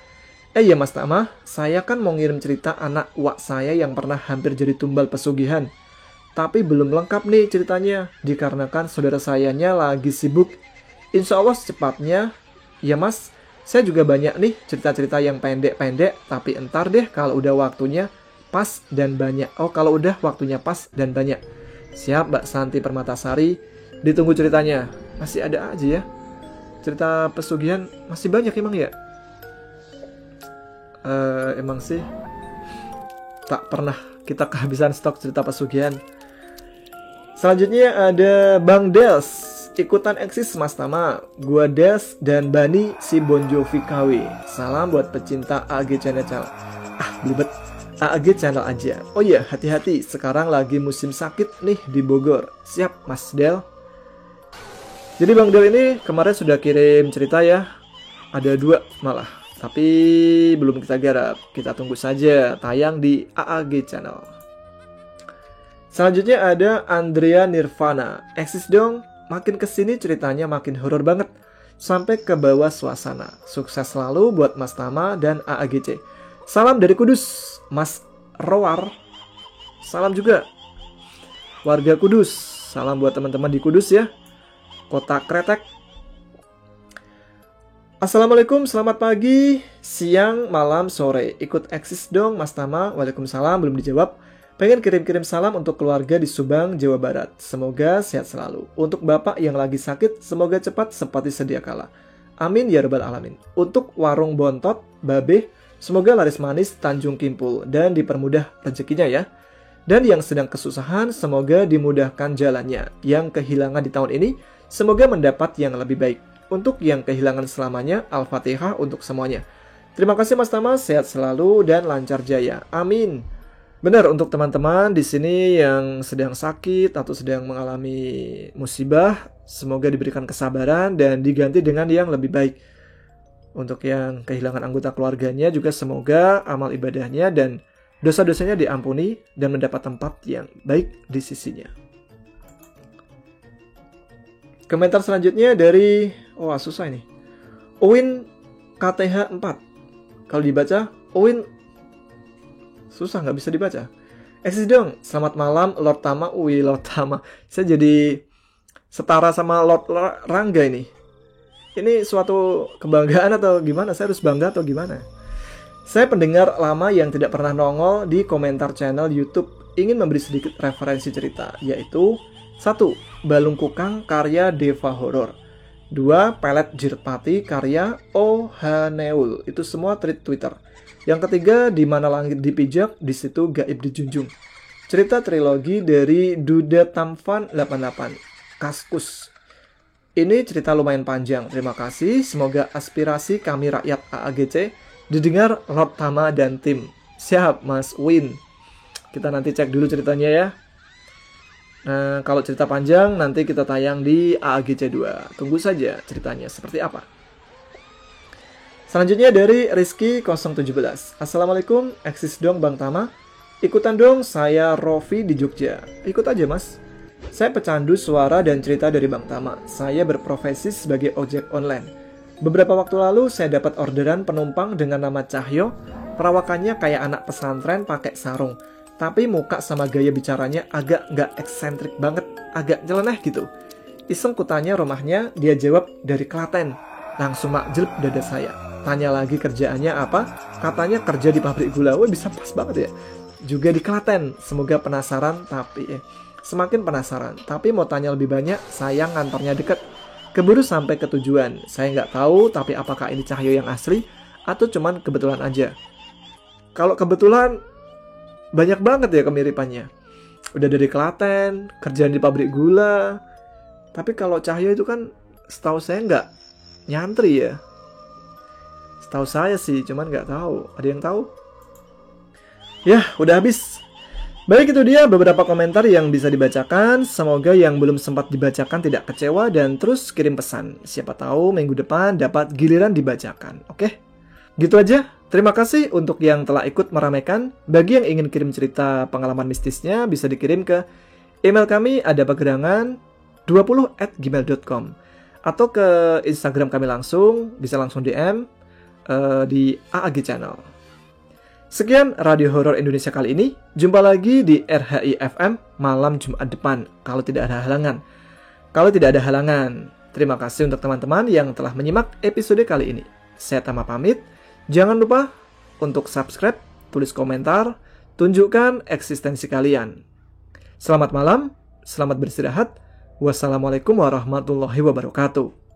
Ya Mas Tama, saya kan mau ngirim cerita anak wak saya yang pernah hampir jadi tumbal pesugihan. Tapi belum lengkap nih ceritanya, dikarenakan saudara sayanya lagi sibuk. Insya Allah secepatnya. Ya Mas, saya juga banyak nih cerita-cerita yang pendek-pendek, tapi entar deh kalau udah waktunya pas dan banyak. Kalau udah waktunya pas dan banyak. Siap Mbak Santi Permatasari, ditunggu ceritanya. Masih ada aja ya cerita pesugihan, masih banyak emang ya. Emang sih tak pernah kita kehabisan stok cerita pesugihan. Selanjutnya ada Bang Des. Ikutan eksis Mas Tama. Gua Des dan Bani si Bon Jovi KW. Salam buat pecinta AG Channel. Belibet. AG Channel aja. Oh iya, hati-hati, sekarang lagi musim sakit nih di Bogor. Siap Mas Del. Jadi Bang Del ini kemarin sudah kirim cerita ya. Ada 2 malah. tapi belum kita garap. Kita tunggu saja tayang di AAG Channel. Selanjutnya ada Andrea Nirvana. Eksis dong, makin kesini ceritanya makin horor banget. Sampai ke bawah suasana. Sukses selalu buat Mas Tama dan AAGC. Salam dari Kudus, Mas Roar. Salam juga warga Kudus. Salam buat teman-teman di Kudus ya. Kota Kretek. Assalamualaikum, selamat pagi, siang, malam, sore. Ikut eksis dong Mas Tama. Waalaikumsalam, belum dijawab. Pengen kirim-kirim salam untuk keluarga di Subang, Jawa Barat. Semoga sehat selalu. Untuk bapak yang lagi sakit, semoga cepat seperti sedia kala. Amin ya rabbal alamin. Untuk warung bontot, babe, semoga laris manis Tanjung Kimpul dan dipermudah rezekinya ya. Dan yang sedang kesusahan, semoga dimudahkan jalannya. Yang kehilangan di tahun ini, semoga mendapat yang lebih baik. Untuk yang kehilangan selamanya, Al-Fatihah untuk semuanya. Terima kasih Mas Tama, sehat selalu dan lancar jaya. Amin. Benar, untuk teman-teman di sini yang sedang sakit atau sedang mengalami musibah, semoga diberikan kesabaran dan diganti dengan yang lebih baik. Untuk yang kehilangan anggota keluarganya juga semoga amal ibadahnya dan dosa-dosanya diampuni dan mendapat tempat yang baik di sisinya. Komentar selanjutnya dari, susah ini. Uwin KTH 4. Kalau dibaca, Uwin susah, nggak bisa dibaca. Eksis dong, selamat malam Lord Tama. Lord Tama. Saya jadi setara sama Lord Rangga ini. Ini suatu kebanggaan atau gimana? Saya harus bangga atau gimana? Saya pendengar lama yang tidak pernah nongol di komentar channel YouTube. Ingin memberi sedikit referensi cerita, yaitu 1. Balung Kukang karya Deva Horor. 2. Pelet Jirpati karya O Haneul. Itu semua tweet Twitter. Yang ketiga, Di Mana Langit Dipijak, di situ gaib dijunjung. Cerita trilogi dari Duda Tamfan 88. Kaskus. Ini cerita lumayan panjang. Terima kasih. Semoga aspirasi kami rakyat AAGC didengar Lord Tama dan tim. Siap, Mas Win. Kita nanti cek dulu ceritanya ya. Nah, kalau cerita panjang nanti kita tayang di AAGC 2. Tunggu saja ceritanya seperti apa. Selanjutnya dari Rizky 017. Assalamualaikum, eksis dong Bang Tama. Ikutan dong, saya Rofi di Jogja. Ikut aja mas. Saya pecandu suara dan cerita dari Bang Tama. Saya berprofesi sebagai ojek online. Beberapa waktu lalu saya dapat orderan penumpang dengan nama Cahyo. Perawakannya kayak anak pesantren pakai sarung. Tapi muka sama gaya bicaranya agak nggak eksentrik banget, agak nyeleneh gitu. Iseng kutanya rumahnya, dia jawab dari Klaten. Langsung makjelb dada saya. Tanya lagi kerjaannya apa, katanya kerja di pabrik gula. Wah, bisa pas banget ya. Juga di Klaten, semoga penasaran semakin penasaran. Tapi mau tanya lebih banyak, sayang ngantornya deket. Keburu sampai ke tujuan. Saya nggak tahu, tapi apakah ini Cahyo yang asli atau cuman kebetulan aja. Kalau kebetulan, banyak banget ya kemiripannya. Udah dari Klaten, kerjaan di pabrik gula. Tapi kalau Cahyo itu kan setahu saya nggak nyantri ya. Setahu saya sih, cuman nggak tahu. Ada yang tahu? Ya, udah habis. Baik, itu dia beberapa komentar yang bisa dibacakan. Semoga yang belum sempat dibacakan tidak kecewa dan terus kirim pesan. Siapa tahu minggu depan dapat giliran dibacakan. Oke? Gitu aja. Terima kasih untuk yang telah ikut meramaikan. Bagi yang ingin kirim cerita pengalaman mistisnya, bisa dikirim ke email kami adapagerangan20@gmail.com atau ke Instagram kami langsung, bisa langsung DM di AAG Channel. Sekian Radio Horor Indonesia kali ini. Jumpa lagi di RHI FM malam Jumat depan kalau tidak ada halangan. Terima kasih untuk teman-teman yang telah menyimak episode kali ini. Saya Tama pamit. Jangan lupa untuk subscribe, tulis komentar, tunjukkan eksistensi kalian. Selamat malam, selamat beristirahat. Wassalamualaikum warahmatullahi wabarakatuh.